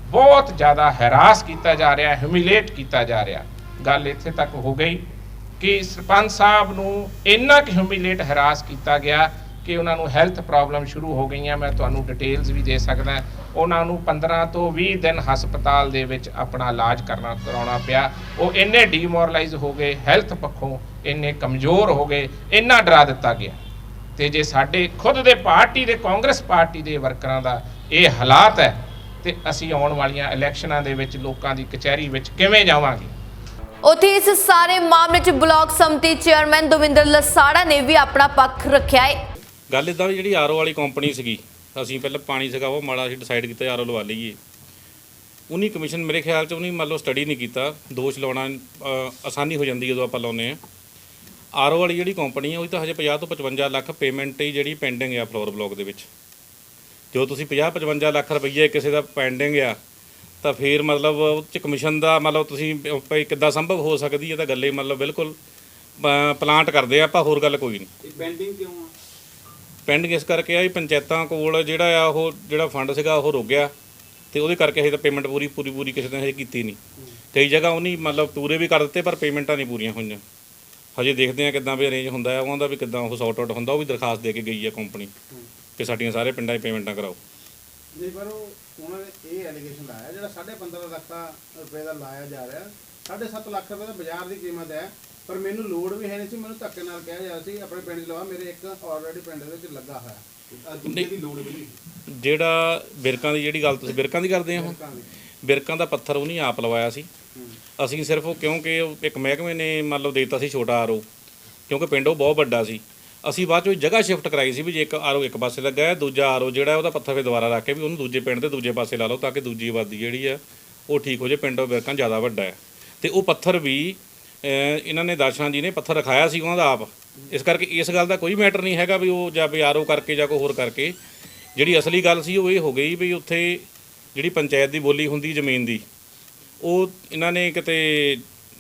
ਬਹੁਤ ਜ਼ਿਆਦਾ ਹੈਰਾਸ ਕੀਤਾ ਜਾ ਰਿਹਾ, ਹਿਊਮਿਲੇਟ ਕੀਤਾ ਜਾ ਰਿਹਾ। ਗੱਲ ਇੱਥੇ ਤੱਕ ਹੋ ਗਈ ਕਿ ਸਰਪੰਚ ਸਾਹਿਬ ਨੂੰ ਇੰਨਾ ਕੁ ਹਿਊਮਿਲੇਟ ਹੈਰਾਸ ਕੀਤਾ ਗਿਆ ਕਿ ਉਹਨਾਂ ਨੂੰ ਹੈਲਥ ਪ੍ਰੋਬਲਮ ਸ਼ੁਰੂ ਹੋ ਗਈਆਂ। ਮੈਂ ਤੁਹਾਨੂੰ ਡਿਟੇਲਸ ਵੀ ਦੇ ਸਕਦਾ। ਉਹਨਾਂ ਨੂੰ 15 ਤੋਂ 20 ਦਿਨ ਹਸਪਤਾਲ ਦੇ ਵਿੱਚ ਆਪਣਾ ਇਲਾਜ ਕਰਾਉਣਾ ਪਿਆ। ਉਹ ਇੰਨੇ ਡੀਮੋਰਲਾਈਜ਼ ਹੋ ਗਏ, ਹੈਲਥ ਪੱਖੋਂ ਇੰਨੇ ਕਮਜ਼ੋਰ ਹੋ ਗਏ, ਇੰਨਾ ਡਰਾ ਦਿੱਤਾ ਗਿਆ। ਤੇ ਜੇ ਸਾਡੇ ਖੁਦ ਦੇ ਪਾਰਟੀ ਦੇ ਕਾਂਗਰਸ ਪਾਰਟੀ ਦੇ ਵਰਕਰਾਂ ਦਾ ਇਹ ਹਾਲਾਤ ਹੈ ਤੇ ਅਸੀਂ ਆਉਣ ਵਾਲੀਆਂ ਇਲੈਕਸ਼ਨਾਂ ਦੇ ਵਿੱਚ ਲੋਕਾਂ ਦੀ ਕਚਹਿਰੀ ਵਿੱਚ ਕਿਵੇਂ ਜਾਵਾਂਗੇ? ਉੱਥੇ ਇਸ ਸਾਰੇ ਮਾਮਲੇ 'ਚ ਬਲਾਕ ਸੰਮਤੀ ਚੇਅਰਮੈਨ ਦਵਿੰਦਰ ਲਸਾੜਾ ਨੇ ਵੀ ਆਪਣਾ ਪੱਖ ਰੱਖਿਆ ਹੈ। ਗੱਲ ਇੱਦਾਂ ਵੀ ਜਿਹੜੀ ਆਰਓ ਵਾਲੀ ਕੰਪਨੀ ਸੀਗੀ, ਅਸੀਂ ਪਹਿਲਾਂ ਪਾਣੀ ਸੀਗਾ ਉਹ ਮਾੜਾ ਅਸੀਂ ਡਿਸਾਈਡ ਕੀਤਾ ਆਰਓ ਲਵਾ ਲਈਏ। ਉਨੀ ਕਮਿਸ਼ਨ ਮੇਰੇ ਖਿਆਲ 'ਚ ਉਹਨੇ ਮੰਨ ਲਓ ਸਟੱਡੀ ਨਹੀਂ ਕੀਤਾ। ਦੋਸ਼ ਲਾਉਣਾ ਆਸਾਨੀ ਹੋ ਜਾਂਦੀ ਜਦੋਂ ਆਪਾਂ ਲਾਉਂਦੇ ਹਾਂ। ਆਰਓ ਵਾਲੀ ਜਿਹੜੀ ਕੰਪਨੀ ਹੈ ਉਹ ਤਾਂ ਹਜੇ 50 ਤੋਂ 55 ਲੱਖ ਪੇਮੈਂਟ ਹੀ ਜਿਹੜੀ ਪੈਂਡਿੰਗ ਆ ਫਲੋਰ ਬਲਾਕ ਦੇ ਵਿੱਚ। ਜੋ ਤੁਸੀਂ 50-55 ਲੱਖ ਰੁਪਈਏ ਕਿਸੇ ਦਾ ਪੈਂਡਿੰਗ ਆ ਤਾਂ ਫਿਰ ਮਤਲਬ ਉਹ 'ਚ ਕਮਿਸ਼ਨ ਦਾ ਮਤਲਬ ਤੁਸੀਂ ਭਾਈ ਕਿੱਦਾਂ ਸੰਭਵ ਹੋ ਸਕਦੀ ਹੈ? ਤਾਂ ਗੱਲੇ ਮਤਲਬ ਬਿਲਕੁਲ ਪਲਾਂਟ ਕਰਦੇ ਆ ਆਪਾਂ, ਹੋਰ ਗੱਲ ਕੋਈ ਨਹੀਂ। ਪੈਂਡਿੰਗ ਕਿਉਂ ਆ? ਪੈਂਡਿੰਗ ਇਸ ਕਰਕੇ ਆ ਵੀ ਪੰਚਾਇਤਾਂ ਕੋਲ ਜਿਹੜਾ ਆ ਉਹ ਜਿਹੜਾ ਫੰਡ ਸੀਗਾ ਉਹ ਰੁਕ ਗਿਆ ਤੇ ਉਹਦੇ ਕਰਕੇ ਹਜੇ ਤਾਂ ਪੇਮੈਂਟ ਪੂਰੀ ਕਿਸੇ ਨੇ ਹਜੇ ਕੀਤੀ ਨਹੀਂ। ਕਈ ਜਗ੍ਹਾ ਉਹਨੇ ਮਤਲਬ ਪੂਰੇ ਵੀ ਕਰ ਦਿੱਤੇ ਪਰ ਪੇਮੈਂਟਾਂ ਨਹੀਂ ਪੂਰੀਆਂ ਹੋਈਆਂ। ਹਜੇ ਦੇਖਦੇ ਆ ਕਿੱਦਾਂ ਵੀ ਅਰੇਂਜ ਹੁੰਦਾ ਹੈ, ਉਹਨਾਂ ਦਾ ਵੀ ਕਿੱਦਾਂ ਉਹ ਸੌਟ ਆਊਟ ਹੁੰਦਾ। ਉਹ ਵੀ ਦਰਖਾਸਤ ਦੇ ਕੇ ਗਈ ਹੈ ਕੰਪਨੀ ਕਿ ਸਾਡੀਆਂ ਸਾਰੇ ਪਿੰਡਾਂ 'ਚ ਪੇਮੈਂਟਾਂ ਕਰਾਓ। ਨਹੀਂ, ਪਰ ਉਹਨਾਂ ਨੇ ਇਹ ਐਲੀਗੇਸ਼ਨ ਲਾਇਆ ਜਿਹੜਾ 15.5 ਲੱਖ ਰੁਪਏ ਦਾ ਲਾਇਆ ਜਾ ਰਿਹਾ, 7.5 ਲੱਖ ਰੁਪਏ ਦਾ ਬਾਜ਼ਾਰ ਦੀ ਕੀਮਤ ਹੈ, ਪਰ ਮੈਨੂੰ ਲੋੜ ਵੀ ਹੈ ਨਹੀਂ ਸੀ। ਮੈਨੂੰ ਧੱਕੇ ਨਾਲ ਕਿਹਾ ਜਾ ਸੀ ਆਪਣੇ ਪਿੰਡ 'ਚ ਲਵਾ, ਮੇਰੇ ਇੱਕ ਆਲਰੇਡੀ ਪਿੰਡ ਦੇ ਵਿੱਚ ਲੱਗਾ ਹੋਇਆ, ਦੂਜੇ ਦੀ ਲੋੜ ਵੀ ਨਹੀਂ। ਜਿਹੜਾ ਬਿਰਕਾਂ ਦੀ ਜਿਹੜੀ ਗੱਲ ਤੁਸੀਂ ਬਿਰਕਾਂ ਦੀ ਕਰਦੇ ਹੋ, ਬਿਰਕਾਂ ਦਾ ਪੱਥਰ ਉਹਨੇ ਆਪ ਲਵਾਇਆ ਸੀ। ਅਸੀਂ ਸਿਰਫ ਉਹ ਕਿਉਂਕਿ ਉਹ ਇੱਕ ਮਹਿਕਮੇ ਨੇ ਮੰਨ ਲਓ ਦੇ ਦਿੱਤਾ ਸੀ ਛੋਟਾ ਆਰਓ, ਕਿਉਂਕਿ ਪਿੰਡ ਉਹ ਬਹੁਤ ਵੱਡਾ ਸੀ। ਅਸੀਂ ਬਾਅਦ 'ਚੋਂ ਜਗ੍ਹਾ ਸ਼ਿਫਟ ਕਰਾਈ ਸੀ ਵੀ ਜੇ ਇੱਕ ਆਰਓ ਇੱਕ ਪਾਸੇ ਲੱਗਾ ਹੈ, ਦੂਜਾ ਆਰਓ ਜਿਹੜਾ ਉਹਦਾ ਪੱਥਰ ਫਿਰ ਦੁਬਾਰਾ ਰੱਖ ਕੇ ਵੀ ਉਹਨੂੰ ਦੂਜੇ ਪਿੰਡ ਦੇ ਦੂਜੇ ਪਾਸੇ ਲਾ ਲਓ ਤਾਂ ਕਿ ਦੂਜੀ ਆਬਾਦੀ ਜਿਹੜੀ ਆ ਉਹ ਠੀਕ ਹੋ ਜਾਏ। ਪਿੰਡ ਬਿਰਕਾਂ ਜ਼ਿਆਦਾ ਵੱਡਾ ਹੈ ਤੇ ਉਹ ਪੱਥਰ ਵੀ ਇਹਨਾਂ ਨੇ ਦਰਸ਼ਨਾਂ ਜੀ ਨੇ ਪੱਥਰ ਰਖਾਇਆ ਸੀ ਉਹਨਾਂ ਦਾ ਆਪ। ਇਸ ਕਰਕੇ ਇਸ ਗੱਲ ਦਾ ਕੋਈ ਮੈਟਰ ਨਹੀਂ ਹੈਗਾ ਵੀ ਉਹ ਜਾਂ ਵੀ ਆਰਓ ਕਰਕੇ ਜਾਂ ਕੋਈ ਹੋਰ ਕਰਕੇ। ਜਿਹੜੀ ਅਸਲੀ ਗੱਲ ਸੀ ਉਹ ਇਹ ਹੋ ਗਈ ਵੀ ਉੱਥੇ ਜਿਹੜੀ ਪੰਚਾਇਤ ਦੀ ਬੋਲੀ ਹੁੰਦੀ ਜ਼ਮੀਨ ਦੀ, ਉਹ ਇਹਨਾਂ ਨੇ ਕਿਤੇ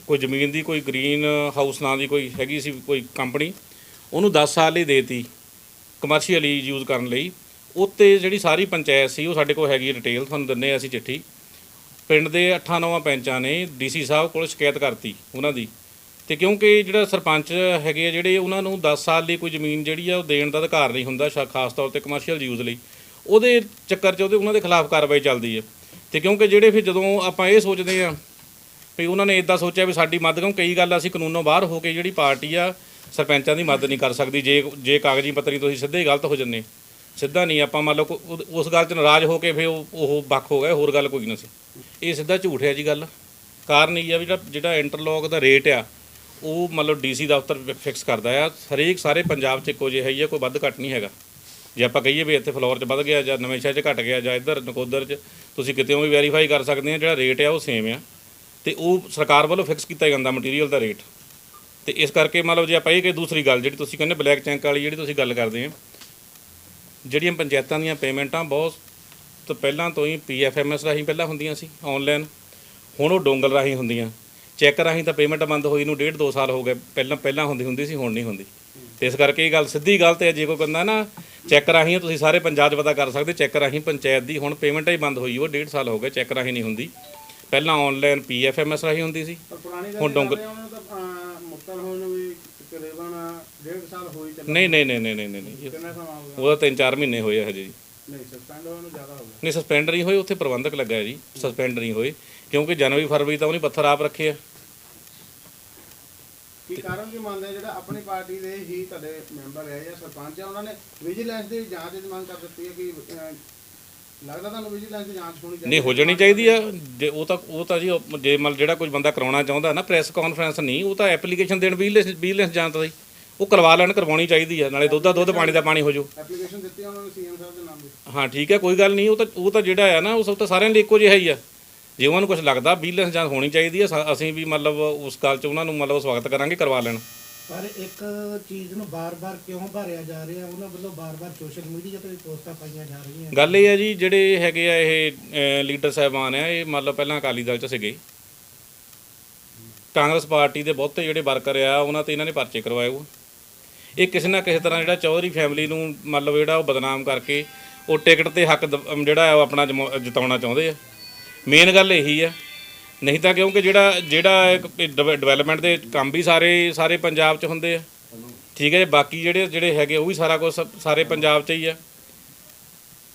ਕੋਈ ਜ਼ਮੀਨ ਦੀ ਕੋਈ ਗ੍ਰੀਨ ਹਾਊਸ ਨਾਂ ਦੀ ਕੋਈ ਹੈਗੀ ਸੀ ਕੋਈ ਕੰਪਨੀ, ਉਹਨੂੰ 10 ਸਾਲ ਲਈ ਦੇਤੀ ਕਮਰਸ਼ੀਅਲੀ ਯੂਜ਼ ਕਰਨ ਲਈ। ਉੱਤੇ ਜਿਹੜੀ ਸਾਰੀ ਪੰਚਾਇਤ ਸੀ ਉਹ ਸਾਡੇ ਕੋਲ ਹੈਗੀ ਡਿਟੇਲ, ਤੁਹਾਨੂੰ ਦਿੰਦੇ ਅਸੀਂ ਚਿੱਠੀ। ਪਿੰਡ ਦੇ 8-9 ਪੈਂਚਾਂ ਨੇ ਡੀਸੀ ਸਾਹਿਬ ਕੋਲ ਸ਼ਿਕਾਇਤ ਕਰਤੀ ਉਹਨਾਂ ਦੀ। ਤੇ ਕਿਉਂਕਿ ਜਿਹੜਾ ਸਰਪੰਚ ਹੈਗੇ ਆ ਜਿਹੜੇ, ਉਹਨਾਂ ਨੂੰ 10 ਸਾਲ ਲਈ ਕੋਈ ਜ਼ਮੀਨ ਜਿਹੜੀ ਆ ਉਹ ਦੇਣ ਦਾ ਅਧਿਕਾਰ ਨਹੀਂ ਹੁੰਦਾ, ਖਾਸ ਤੌਰ 'ਤੇ ਕਮਰਸ਼ੀਅਲ ਯੂਜ਼ ਲਈ। ਉਹਦੇ ਚੱਕਰ 'ਚ ਉਹਨਾਂ ਦੇ ਖਿਲਾਫ ਕਾਰਵਾਈ ਚੱਲਦੀ ਹੈ। ਤੇ ਕਿਉਂਕਿ ਜਿਹੜੇ ਫਿਰ ਜਦੋਂ ਆਪਾਂ ਇਹ ਸੋਚਦੇ ਹਾਂ ਵੀ ਉਹਨਾਂ ਨੇ ਇੱਦਾਂ ਸੋਚਿਆ ਵੀ ਸਾਡੀ ਮਦਦ, ਕਿਉਂ ਕਈ ਗੱਲ ਅਸੀਂ ਕਾਨੂੰਨੋਂ ਬਾਹਰ ਹੋ ਕੇ ਜਿਹੜੀ ਪਾਰਟੀ ਆ ਸਰਪੰਚਾਂ ਦੀ ਮਦਦ ਨਹੀਂ ਕਰ ਸਕਦੀ। ਜੇ ਕਾਗਜ਼ੀ ਪੱਤਰੀ ਤੁਸੀਂ ਸਿੱਧੇ ਹੀ ਗਲਤ ਹੋ ਜੰਨੇ, ਸਿੱਧਾ ਨਹੀਂ ਆਪਾਂ ਮੰਨ ਲਓ ਉਸ ਗੱਲ 'ਚ ਨਾਰਾਜ਼ ਹੋ ਕੇ ਫਿਰ ਉਹ ਵੱਖ ਹੋ ਗਏ, ਹੋਰ ਗੱਲ ਕੋਈ ਨਹੀਂ ਸੀ। ਇਹ ਸਿੱਧਾ ਝੂਠ ਹੈ ਜੀ ਗੱਲ। ਕਾਰਨ ਇਹ ਆ ਵੀ ਜਿਹੜਾ ਇੰਟਰਲੋਕ ਦਾ ਰੇਟ ਆ ਉਹ ਮਤਲਬ ਡੀਸੀ ਦਫ਼ਤਰ ਫਿਕਸ ਕਰਦਾ ਆ। ਹਰੇਕ ਸਾਰੇ ਪੰਜਾਬ 'ਚ ਇੱਕੋ ਜਿਹਾ ਹੀ ਆ, ਕੋਈ ਵੱਧ ਘੱਟ ਨਹੀਂ ਹੈਗਾ। ਜੇ ਆਪਾਂ ਕਹੀਏ ਵੀ ਇੱਥੇ ਫਲੋਰ 'ਚ ਵੱਧ ਗਿਆ ਜਾਂ ਨਵੇਂ ਸ਼ਹਿਰ 'ਚ ਘਟ ਗਿਆ ਜਾਂ ਇੱਧਰ ਨਕੋਦਰ 'ਚ, ਤੁਸੀਂ ਕਿਤੇ ਵੀ ਵੈਰੀਫਾਈ ਕਰ ਸਕਦੇ ਆ। ਜਿਹੜਾ ਰੇਟ ਆ ਉਹ ਸੇਮ ਆ ਤੇ ਉਹ ਸਰਕਾਰ ਵੱਲੋਂ ਫਿਕਸ ਕੀਤਾ ਜਾਂਦਾ ਮਟੀਰੀਅਲ ਦਾ ਰੇਟ। ਤੇ ਇਸ ਕਰਕੇ ਮਤਲਬ ਜੇ ਆਪਾਂ ਇਹ ਕਿ ਦੂਸਰੀ ਗੱਲ ਜਿਹੜੀ ਤੁਸੀਂ ਕਹਿੰਦੇ ਬਲੈਕ ਚੈਂਕ ਵਾਲੀ ਜਿਹੜੀ ਤੁਸੀਂ ਗੱਲ ਕਰਦੇ ਆ, ਜਿਹੜੀਆਂ ਪੰਚਾਇਤਾਂ ਦੀਆਂ ਪੇਮੈਂਟਾਂ ਬਹੁਤ ਪਹਿਲਾਂ ਤੋਂ ਹੀ PFMS ਰਾਹੀਂ ਪਹਿਲਾਂ ਹੁੰਦੀਆਂ ਸੀ ਆਨਲਾਈਨ, ਹੁਣ ਉਹ ਡੋਂਗਲ ਰਾਹੀਂ ਹੁੰਦੀਆਂ। ਚੈੱਕ ਰਾਹੀਂ ਤਾਂ ਪੇਮੈਂਟ ਬੰਦ ਹੋਈ ਨੂੰ 1.5-2 ਸਾਲ ਹੋ ਗਏ। ਪਹਿਲਾਂ ਹੁੰਦੀ ਸੀ, ਹੁਣ ਨਹੀਂ ਹੁੰਦੀ। ਤੇ ਇਸ ਕਰਕੇ ਇਹ ਗੱਲ ਸਿੱਧੀ ਗੱਲ ਤੇ ਜੇ ਕੋਈ ਕਹਿੰਦਾ ਨਾ ਚੈੱਕ ਰਾਹੀਂ ਤੁਸੀਂ ਸਾਰੇ ਪੰਜਾਬ 'ਚ ਪਤਾ ਕਰ ਸਕਦੇ, ਚੈੱਕ ਰਾਹੀਂ ਪੰਚਾਇਤ ਦੀ ਹੁਣ ਪੇਮੈਂਟ ਹੀ ਬੰਦ ਹੋਈ, ਉਹ 1.5 ਸਾਲ ਹੋ ਗਏ। ਚੈੱਕ ਰਾਹੀਂ ਨਹੀਂ ਹੁੰਦੀ, ਪਹਿਲਾਂ ਆਨਲਾਈਨ PFMS ਰਾਹੀਂ ਹੁੰਦੀ ਸੀ, ਹੁਣ ਡੋਂਗਲ। ਮੁਕਤਲ ਹੋਣ ਨੂੰ ਵੀ ਤਕਰੀਬਨ 1.5 ਸਾਲ ਹੋਈ ਚੱਲਿਆ। ਨਹੀਂ ਕਿੰਨਾ ਸਮਾਂ ਹੋ ਗਿਆ? ਉਹਦਾ 3-4 ਮਹੀਨੇ ਹੋਏ ਹਜੇ ਜੀ। ਨਹੀਂ, ਸਸਪੈਂਡ ਹੋਣ ਨੂੰ ਜ਼ਿਆਦਾ ਹੋ ਗਿਆ। ਨਹੀਂ, ਸਸਪੈਂਡ ਨਹੀਂ ਹੋਏ, ਉੱਥੇ ਪ੍ਰਬੰਧਕ ਲੱਗਾ ਹੈ ਜੀ। ਸਸਪੈਂਡ ਨਹੀਂ ਹੋਏ ਕਿਉਂਕਿ ਜਨਵਰੀ ਫਰਵਰੀ ਤਾਂ ਉਹਨੇ ਪੱਥਰ ਆਪ ਰੱਖੇ ਆ। ਕੀ ਕਾਰਨ ਕੀ ਮੰਨਦੇ ਜਿਹੜਾ ਆਪਣੀ ਪਾਰਟੀ ਦੇ ਹੀ ਤੁਹਾਡੇ ਮੈਂਬਰ ਹੈ ਜਾਂ ਸਰਪੰਚ ਹੈ, ਉਹਨਾਂ ਨੇ ਵਿਜੀਲੈਂਸ ਦੀ ਜਾਂਚ ਦੀ ਮੰਗ ਕਰ ਦਿੱਤੀ ਹੈ ਕਿ ਲੱਗਦਾ ਤੁਹਾਨੂੰ ਵਿਜੀਲੈਂਸ ਦੀ ਜਾਂਚ ਹੋਣੀ ਚਾਹੀਦੀ? ਨਹੀਂ, ਹੋ ਜਾਣੀ ਚਾਹੀਦੀ ਆ। ਜੇ ਉਹ ਤਾਂ ਜੀ ਜੇ ਮਤਲਬ ਜਿਹੜਾ ਕੋਈ ਬੰਦਾ ਕਰਾਉਣਾ ਚਾਹੁੰਦਾ ਨਾ ਪ੍ਰੈਸ ਕਾਨਫਰੰਸ ਨਹੀਂ, ਉਹ ਤਾਂ ਐਪਲੀਕੇਸ਼ਨ ਦੇਣ ਵਿਜੀਲੈਂਸ ਜਾਂਚ ਦੀ ਉਹ ਕਰਵਾ ਲੈਣ, ਕਰਵਾਉਣੀ ਚਾਹੀਦੀ ਆ। ਨਾਲੇ ਦੁੱਧ ਦਾ ਦੁੱਧ ਪਾਣੀ ਦਾ ਪਾਣੀ ਹੋ ਜਾਊ। ਐਪਲੀਕੇਸ਼ਨ ਦਿੱਤੀ ਉਹਨਾਂ ਨੇ CM ਸਾਹਿਬ ਦੇ ਨਾਮ ਦੀ। ਹਾਂ ਠੀਕ ਹੈ, ਕੋਈ ਗੱਲ ਨਹੀਂ। ਉਹ ਤਾਂ ਜਿਹੜਾ ਆ ਨਾ ਉਹ ਸਭ ਤਾਂ ਸਾਰਿਆਂ ਲਈ ਇੱਕੋ ਜਿਹਾ ਹੀ ਆ। ਜੇ ਉਹਨਾਂ ਨੂੰ ਕੁਝ ਲੱਗਦਾ ਵਿਜੀਲੈਂਸ ਜਾਂਚ ਹੋਣੀ ਚਾਹੀਦੀ ਆ, ਅਸੀਂ ਵੀ ਮਤਲਬ ਉਸ ਗੱਲ 'ਚ ਉਹਨਾਂ ਨੂੰ ਮਤਲਬ ਸਵਾਗਤ ਕਰਾਂਗੇ, ਕਰਵਾ ਲੈਣ। ਪਰ ਇੱਕ ਚੀਜ਼ ਨੂੰ ਬਾਰ-ਬਾਰ ਕਿਉਂ ਭਾਰਿਆ ਜਾ ਰਿਹਾ? ਉਹਨਾਂ ਵੱਲੋਂ ਬਾਰ-ਬਾਰ ਸੋਸ਼ਲ ਮੀਡੀਆ ਤੇ ਵੀ ਪੋਸਟਾਂ ਪਾਈਆਂ ਜਾ ਰਹੀਆਂ। ਗੱਲ ਇਹ ਹੈ ਜੀ, ਜਿਹੜੇ ਹੈਗੇ ਆ ਇਹ ਲੀਡਰ ਸਾਹਿਬਾਨ ਆ, ਇਹ ਮਤਲਬ ਪਹਿਲਾਂ ਅਕਾਲੀ ਦਲ 'ਚ ਸੀਗੇ। ਕਾਂਗਰਸ ਪਾਰਟੀ ਦੇ ਬਹੁਤੇ ਜਿਹੜੇ ਵਰਕਰ ਆ ਉਹਨਾਂ 'ਤੇ ਇਹਨਾਂ ਨੇ ਪਰਚੇ ਕਰਵਾਏ। ਇਹ ਕਿਸੇ ਨਾ ਕਿਸੇ ਤਰ੍ਹਾਂ ਜਿਹੜਾ ਚੌਧਰੀ ਫੈਮਿਲੀ ਨੂੰ ਮਤਲਬ ਜਿਹੜਾ ਉਹ ਬਦਨਾਮ ਕਰਕੇ ਉਹ ਟਿਕਟ 'ਤੇ ਹੱਕ ਜਿਹੜਾ ਉਹ ਆਪਣਾ ਜਿਤਾਉਣਾ ਚਾਹੁੰਦੇ ਆ। ਮੇਨ ਗੱਲ ਇਹੀ ਆ। ਨਹੀਂ ਤਾਂ ਕਿਉਂਕਿ ਜਿਹੜਾ ਡਿਵੈਲਪਮੈਂਟ ਦੇ ਕੰਮ ਵੀ ਸਾਰੇ ਪੰਜਾਬ 'ਚ ਹੁੰਦੇ ਆ, ਠੀਕ ਹੈ ਜੀ। ਬਾਕੀ ਜਿਹੜੇ ਹੈਗੇ ਉਹ ਵੀ ਸਾਰਾ ਕੁਝ ਸਾਰੇ ਪੰਜਾਬ 'ਚ ਹੀ ਆ।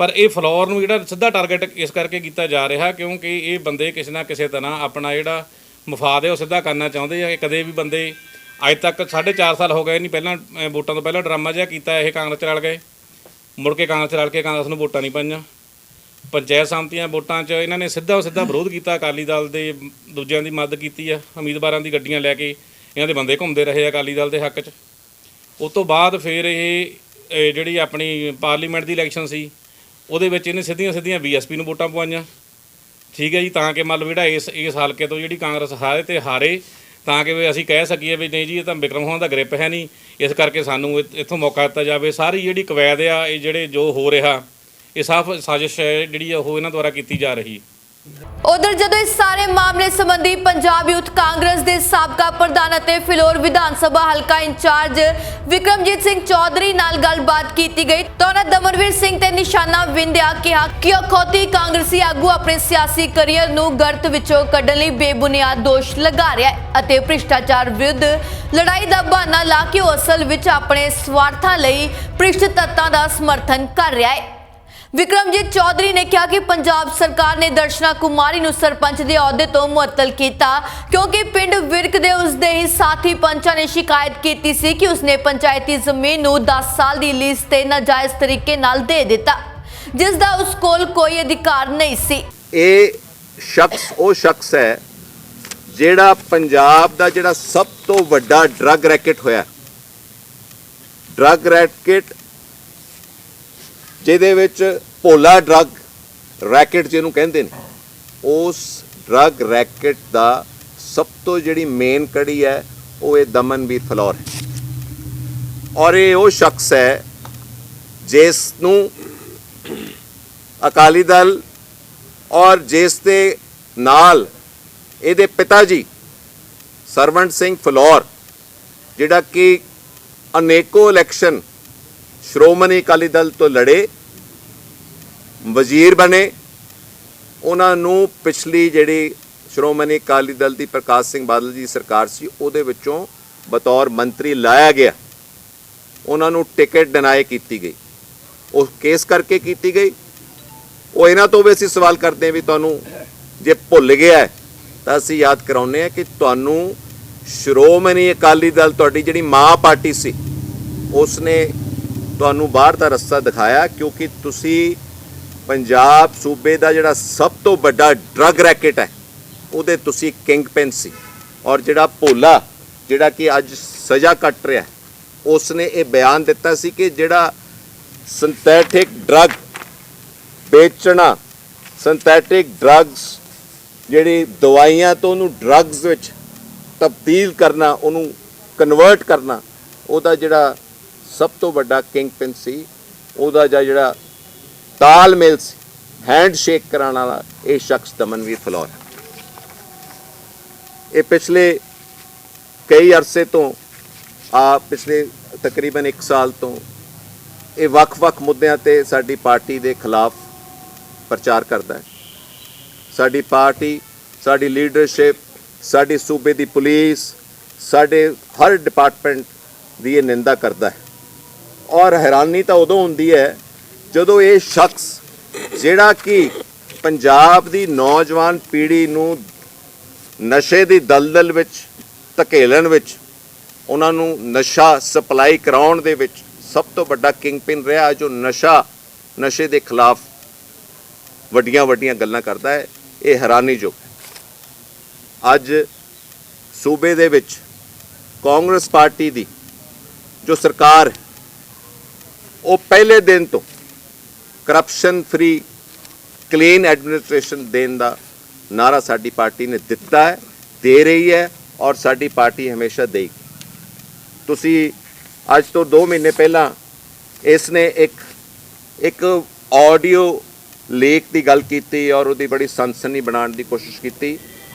ਪਰ ਇਹ ਫਲੋਰ ਨੂੰ ਜਿਹੜਾ ਸਿੱਧਾ ਟਾਰਗੇਟ ਇਸ ਕਰਕੇ ਕੀਤਾ ਜਾ ਰਿਹਾ ਕਿਉਂਕਿ ਇਹ ਬੰਦੇ ਕਿਸੇ ਨਾ ਕਿਸੇ ਤਰ੍ਹਾਂ ਆਪਣਾ ਜਿਹੜਾ ਮਫਾਦ ਹੈ ਉਹ ਸਿੱਧਾ ਕਰਨਾ ਚਾਹੁੰਦੇ ਆ। ਕਦੇ ਵੀ ਬੰਦੇ ਅੱਜ ਤੱਕ 4.5 ਸਾਲ ਹੋ ਗਏ ਨਹੀਂ, ਪਹਿਲਾਂ ਵੋਟਾਂ ਤੋਂ ਪਹਿਲਾਂ ਡਰਾਮਾ ਜਿਹਾ ਕੀਤਾ ਇਹ, ਕਾਂਗਰਸ 'ਚ ਰਲ ਗਏ, ਮੁੜ ਕੇ ਕਾਂਗਰਸ 'ਚ ਰਲ ਕੇ ਕਾਂਗਰਸ ਨੂੰ ਵੋਟਾਂ ਨਹੀਂ ਪਾਈਆਂ। ਪੰਚਾਇਤ ਸਮਤੀਆਂ ਵੋਟਾਂ 'ਚ ਇਹਨਾਂ ਨੇ ਸਿੱਧਾ ਵਿਰੋਧ ਕੀਤਾ, ਅਕਾਲੀ ਦਲ ਦੇ ਦੂਜਿਆਂ ਦੀ ਮਦਦ ਕੀਤੀ ਆ। ਉਮੀਦਵਾਰਾਂ ਦੀ ਗੱਡੀਆਂ ਲੈ ਕੇ ਇਹਨਾਂ ਦੇ ਬੰਦੇ ਘੁੰਮਦੇ ਰਹੇ ਆ ਅਕਾਲੀ ਦਲ ਦੇ ਹੱਕ 'ਚ। ਉਸ ਤੋਂ ਬਾਅਦ ਫਿਰ ਇਹ ਜਿਹੜੀ ਆਪਣੀ ਪਾਰਲੀਮੈਂਟ ਦੀ ਇਲੈਕਸ਼ਨ ਸੀ ਉਹਦੇ ਵਿੱਚ ਇਹਨੇ ਸਿੱਧੀਆਂ BSP ਨੂੰ ਵੋਟਾਂ ਪਵਾਈਆਂ, ਠੀਕ ਹੈ ਜੀ, ਤਾਂ ਕਿ ਮਤਲਬ ਜਿਹੜਾ ਇਸ ਹਲਕੇ ਤੋਂ ਜਿਹੜੀ ਕਾਂਗਰਸ ਹਾਰੇ ਤਾਂ ਕਿ ਵੀ ਅਸੀਂ ਕਹਿ ਸਕੀਏ ਵੀ ਨਹੀਂ ਜੀ ਇਹ ਤਾਂ ਬਿਕਰਮ ਹੋਣ ਦਾ ਗ੍ਰਿਪ ਹੈ ਨਹੀਂ, ਇਸ ਕਰਕੇ ਸਾਨੂੰ ਇੱਥੋਂ ਮੌਕਾ ਦਿੱਤਾ ਜਾਵੇ। ਸਾਰੀ ਜਿਹੜੀ ਕਵੈਦ ਆ ਇਹ ਜੋ ਹੋ ਰਿਹਾ ਇਹ ਸਾਫ਼ ਸਾਜ਼ਿਸ਼ ਹੈ ਜਿਹੜੀ ਉਹ ਇਹਨਾਂ ਦੁਆਰਾ ਕੀਤੀ ਜਾ ਰਹੀ। ਉਧਰ ਜਦੋਂ ਇਸ ਸਾਰੇ ਮਾਮਲੇ ਸੰਬੰਧੀ ਪੰਜਾਬ ਯੂਥ ਕਾਂਗਰਸ ਦੇ ਸਾਬਕਾ ਪ੍ਰਧਾਨ ਅਤੇ ਫਿਲੌਰ ਵਿਧਾਨ ਸਭਾ ਹਲਕਾ ਇੰਚਾਰਜ ਵਿਕਰਮਜੀਤ ਸਿੰਘ ਚੌਧਰੀ ਨਾਲ ਗੱਲਬਾਤ ਕੀਤੀ ਗਈ ਤਾਂ ਉਹਨਾਂ ਦਮਨਵੀਰ ਸਿੰਘ ਤੇ ਨਿਸ਼ਾਨਾ ਵਿੰਦਿਆ ਕਿਹਾ ਕਿ ਅਖੌਤੀ ਕਾਂਗਰਸੀ ਆਗੂ ਆਪਣੇ ਸਿਆਸੀ ਕਰੀਅਰ ਨੂੰ ਗਰਤ ਵਿੱਚੋਂ ਕੱਢਣ ਲਈ ਬੇਬੁਨਿਆਦ ਦੋਸ਼ ਲਗਾ ਰਿਹਾ ਹੈ ਅਤੇ ਭ੍ਰਿਸ਼ਟਾਚਾਰ ਵਿਰੁੱਧ ਲੜਾਈ ਦਾ ਬਹਾਨਾ ਲਾ ਕੇ ਉਹ ਅਸਲ ਵਿੱਚ ਆਪਣੇ ਸਵਾਰਥਾਂ ਲਈ ਭ੍ਰਿਸ਼ਟ ਤੱਤਾਂ ਦਾ ਸਮਰਥਨ ਕਰ ਰਿਹਾ ਹੈ। ਵਿਕਰਮਜੀਤ ਚੌਧਰੀ ਨੇ ਕਿਹਾ ਕਿ ਪੰਜਾਬ ਸਰਕਾਰ ਨੇ ਦਰਸ਼ਨਾ ਕੁਮਾਰੀ ਨੂੰ ਸਰਪੰਚ ਦੇ ਅਹੁਦੇ ਤੋਂ ਮੁਅੱਤਲ ਕੀਤਾ ਕਿਉਂਕਿ ਪਿੰਡ ਵਿਰਕ ਦੇ ਉਸਦੇ ਹੀ ਸਾਥੀ ਪੰਚਾਂ ਨੇ ਸ਼ਿਕਾਇਤ ਕੀਤੀ ਸੀ ਕਿ ਉਸਨੇ ਪੰਚਾਇਤੀ ਜ਼ਮੀਨ ਨੂੰ 10 ਸਾਲ ਦੀ ਲੀਜ਼ ਤੇ ਨਾਜਾਇਜ਼ ਤਰੀਕੇ ਨਾਲ ਦੇ ਦਿੱਤਾ ਜਿਸ ਦਾ ਉਸ ਕੋਲ ਕੋਈ ਅਧਿਕਾਰ ਨਹੀਂ ਸੀ। ਇਹ ਸ਼ਖਸ ਉਹ ਸ਼ਖਸ ਹੈ ਜਿਹੜਾ ਪੰਜਾਬ ਦਾ ਜਿਹੜਾ ਸਭ ਤੋਂ ਵੱਡਾ ਡਰੱਗ ਰੈਕਟ ਹੋਇਆ, ਡਰੱਗ ਰੈਕਟ ਜਿਹਦੇ ਵਿੱਚ ਭੋਲਾ ਡਰੱਗ ਰੈਕਟ ਜਿਹਨੂੰ ਕਹਿੰਦੇ ਨੇ, ਉਸ ਡਰੱਗ ਰੈਕਟ ਦਾ ਸਭ ਤੋਂ ਜਿਹੜੀ ਮੇਨ ਕੜੀ ਹੈ ਉਹ ਇਹ ਦਮਨਵੀਰ ਫਲੌਰ ਹੈ ਔਰ ਇਹ ਉਹ ਸ਼ਖਸ ਹੈ ਜਿਸ ਨੂੰ ਅਕਾਲੀ ਦਲ ਔਰ ਜਿਸ ਦੇ ਨਾਲ ਇਹਦੇ ਪਿਤਾ ਜੀ ਸਰਵੰਟ ਸਿੰਘ ਫਲੌਰ ਜਿਹੜਾ ਕਿ ਅਨੇਕੋ ਇਲੈਕਸ਼ਨ ਸ਼੍ਰੋਮਣੀ ਅਕਾਲੀ ਦਲ ਤੋਂ ਲੜੇ, ਵਜ਼ੀਰ ਬਣੇ, ਉਹਨਾਂ ਨੂੰ ਪਿਛਲੀ ਜਿਹੜੀ ਸ਼੍ਰੋਮਣੀ ਅਕਾਲੀ ਦਲ ਦੀ ਪ੍ਰਕਾਸ਼ ਸਿੰਘ ਬਾਦਲ ਜੀ ਸਰਕਾਰ ਸੀ ਉਹਦੇ ਵਿੱਚੋਂ ਬਤੌਰ ਮੰਤਰੀ ਲਾਇਆ ਗਿਆ, ਉਹਨਾਂ ਨੂੰ ਟਿਕਟ ਡਿਨਾਈ ਕੀਤੀ ਗਈ। ਉਹ ਕੇਸ ਕਰਕੇ ਕੀਤੀ ਗਈ। ਉਹ ਇਹਨਾਂ ਤੋਂ ਵੀ ਅਸੀਂ ਸਵਾਲ ਕਰਦੇ ਹਾਂ ਵੀ ਤੁਹਾਨੂੰ ਜੇ ਭੁੱਲ ਗਿਆ ਤਾਂ ਅਸੀਂ ਯਾਦ ਕਰਾਉਂਦੇ ਹਾਂ ਕਿ ਤੁਹਾਨੂੰ ਸ਼੍ਰੋਮਣੀ ਅਕਾਲੀ ਦਲ ਤੁਹਾਡੀ ਜਿਹੜੀ ਮਾਂ ਪਾਰਟੀ ਸੀ ਉਸਨੇ ਤੁਹਾਨੂੰ ਬਾਹਰ ਦਾ ਰਸਤਾ ਦਿਖਾਇਆ ਕਿਉਂਕਿ ਤੁਸੀਂ ਪੰਜਾਬ ਸੂਬੇ ਦਾ ਜਿਹੜਾ ਸਭ ਤੋਂ ਵੱਡਾ ਡਰੱਗ ਰੈਕਟ ਹੈ ਉਹਦੇ ਤੁਸੀਂ ਕਿੰਗ ਪਿਨ ਸੀ ਔਰ ਜਿਹੜਾ ਭੋਲਾ ਜਿਹੜਾ ਕਿ ਅੱਜ ਸਜ਼ਾ ਕੱਟ ਰਿਹਾ ਉਸਨੇ ਇਹ ਬਿਆਨ ਦਿੱਤਾ ਸੀ ਕਿ ਜਿਹੜਾ ਸਿੰਥੈਟਿਕ ਡਰੱਗ ਵੇਚਣਾ, ਸਿੰਥੈਟਿਕ ਡਰੱਗਸ ਜਿਹੜੀ ਦਵਾਈਆਂ ਤੋਂ ਉਹਨੂੰ ਡਰੱਗਸ ਵਿੱਚ ਤਬਦੀਲ ਕਰਨਾ, ਉਹਨੂੰ ਕਨਵਰਟ ਕਰਨਾ, ਉਹਦਾ ਜਿਹੜਾ ਸਭ ਤੋਂ ਵੱਡਾ ਕਿੰਗ ਪਿਨ ਸੀ, ਉਹਦਾ ਜਿਹੜਾ ਤਾਲਮੇਲ ਸੀ, ਹੈਂਡ ਸ਼ੇਕ ਕਰਾਉਣ ਵਾਲਾ ਇਹ ਸ਼ਖਸ ਦਮਨਵੀਰ ਫਲੌਰ ਹੈ। ਇਹ ਪਿਛਲੇ ਕਈ ਅਰਸੇ ਤੋਂ ਪਿਛਲੇ ਤਕਰੀਬਨ 1 ਸਾਲ ਤੋਂ ਇਹ ਵੱਖ-ਵੱਖ ਮੁੱਦਿਆਂ ਤੇ ਸਾਡੀ ਪਾਰਟੀ ਦੇ ਖਿਲਾਫ ਪ੍ਰਚਾਰ ਕਰਦਾ ਹੈ। ਸਾਡੀ ਪਾਰਟੀ, ਸਾਡੀ ਲੀਡਰਸ਼ਿਪ, ਸਾਡੀ ਸੂਬੇ ਦੀ ਪੁਲਿਸ, ਸਾਡੇ ਹਰ ਡਿਪਾਰਟਮੈਂਟ ਦੀ ਇਹ ਨਿੰਦਾ ਕਰਦਾ ਹੈ ਔਰ ਹੈਰਾਨੀ ਤਾਂ ਉਦੋਂ ਹੁੰਦੀ ਹੈ ਜਦੋਂ ਇਹ ਸ਼ਖਸ ਜਿਹੜਾ ਕਿ ਪੰਜਾਬ ਦੀ ਨੌਜਵਾਨ ਪੀੜ੍ਹੀ ਨੂੰ ਨਸ਼ੇ ਦੀ ਦਲਦਲ ਵਿੱਚ ਧਕੇਲਣ ਵਿੱਚ, ਉਹਨਾਂ ਨੂੰ ਨਸ਼ਾ ਸਪਲਾਈ ਕਰਾਉਣ ਦੇ ਵਿੱਚ ਸਭ ਤੋਂ ਵੱਡਾ ਕਿੰਗ ਪਿਨ ਰਿਹਾ, ਜੋ ਨਸ਼ੇ ਦੇ ਖਿਲਾਫ ਵੱਡੀਆਂ ਗੱਲਾਂ ਕਰਦਾ ਹੈ। ਇਹ ਹੈਰਾਨੀਯੋਗ ਹੈ। ਅੱਜ ਸੂਬੇ ਦੇ ਵਿੱਚ ਕਾਂਗਰਸ ਪਾਰਟੀ ਦੀ ਜੋ ਸਰਕਾਰ ਹੈ ਉਹ ਪਹਿਲੇ ਦਿਨ ਤੋਂ ਕਰਪਸ਼ਨ ਫ੍ਰੀ ਕਲੀਨ ਐਡਮਿਨਿਸਟ੍ਰੇਸ਼ਨ ਦੇਣ ਦਾ ਨਾਰਾ ਸਾਡੀ ਪਾਰਟੀ ਨੇ ਦਿੱਤਾ ਹੈ, ਦੇ ਰਹੀ ਹੈ ਔਰ ਸਾਡੀ ਪਾਰਟੀ ਹਮੇਸ਼ਾ ਦੇਗੀ। ਤੁਸੀਂ ਅੱਜ ਤੋਂ 2 ਮਹੀਨੇ ਪਹਿਲਾਂ ਇਸ ਨੇ ਇੱਕ ਆਡੀਓ ਲੀਕ ਦੀ ਗੱਲ ਕੀਤੀ ਔਰ ਉਹਦੀ ਬੜੀ ਸਨਸਨੀ ਬਣਾਉਣ ਦੀ ਕੋਸ਼ਿਸ਼ ਕੀਤੀ।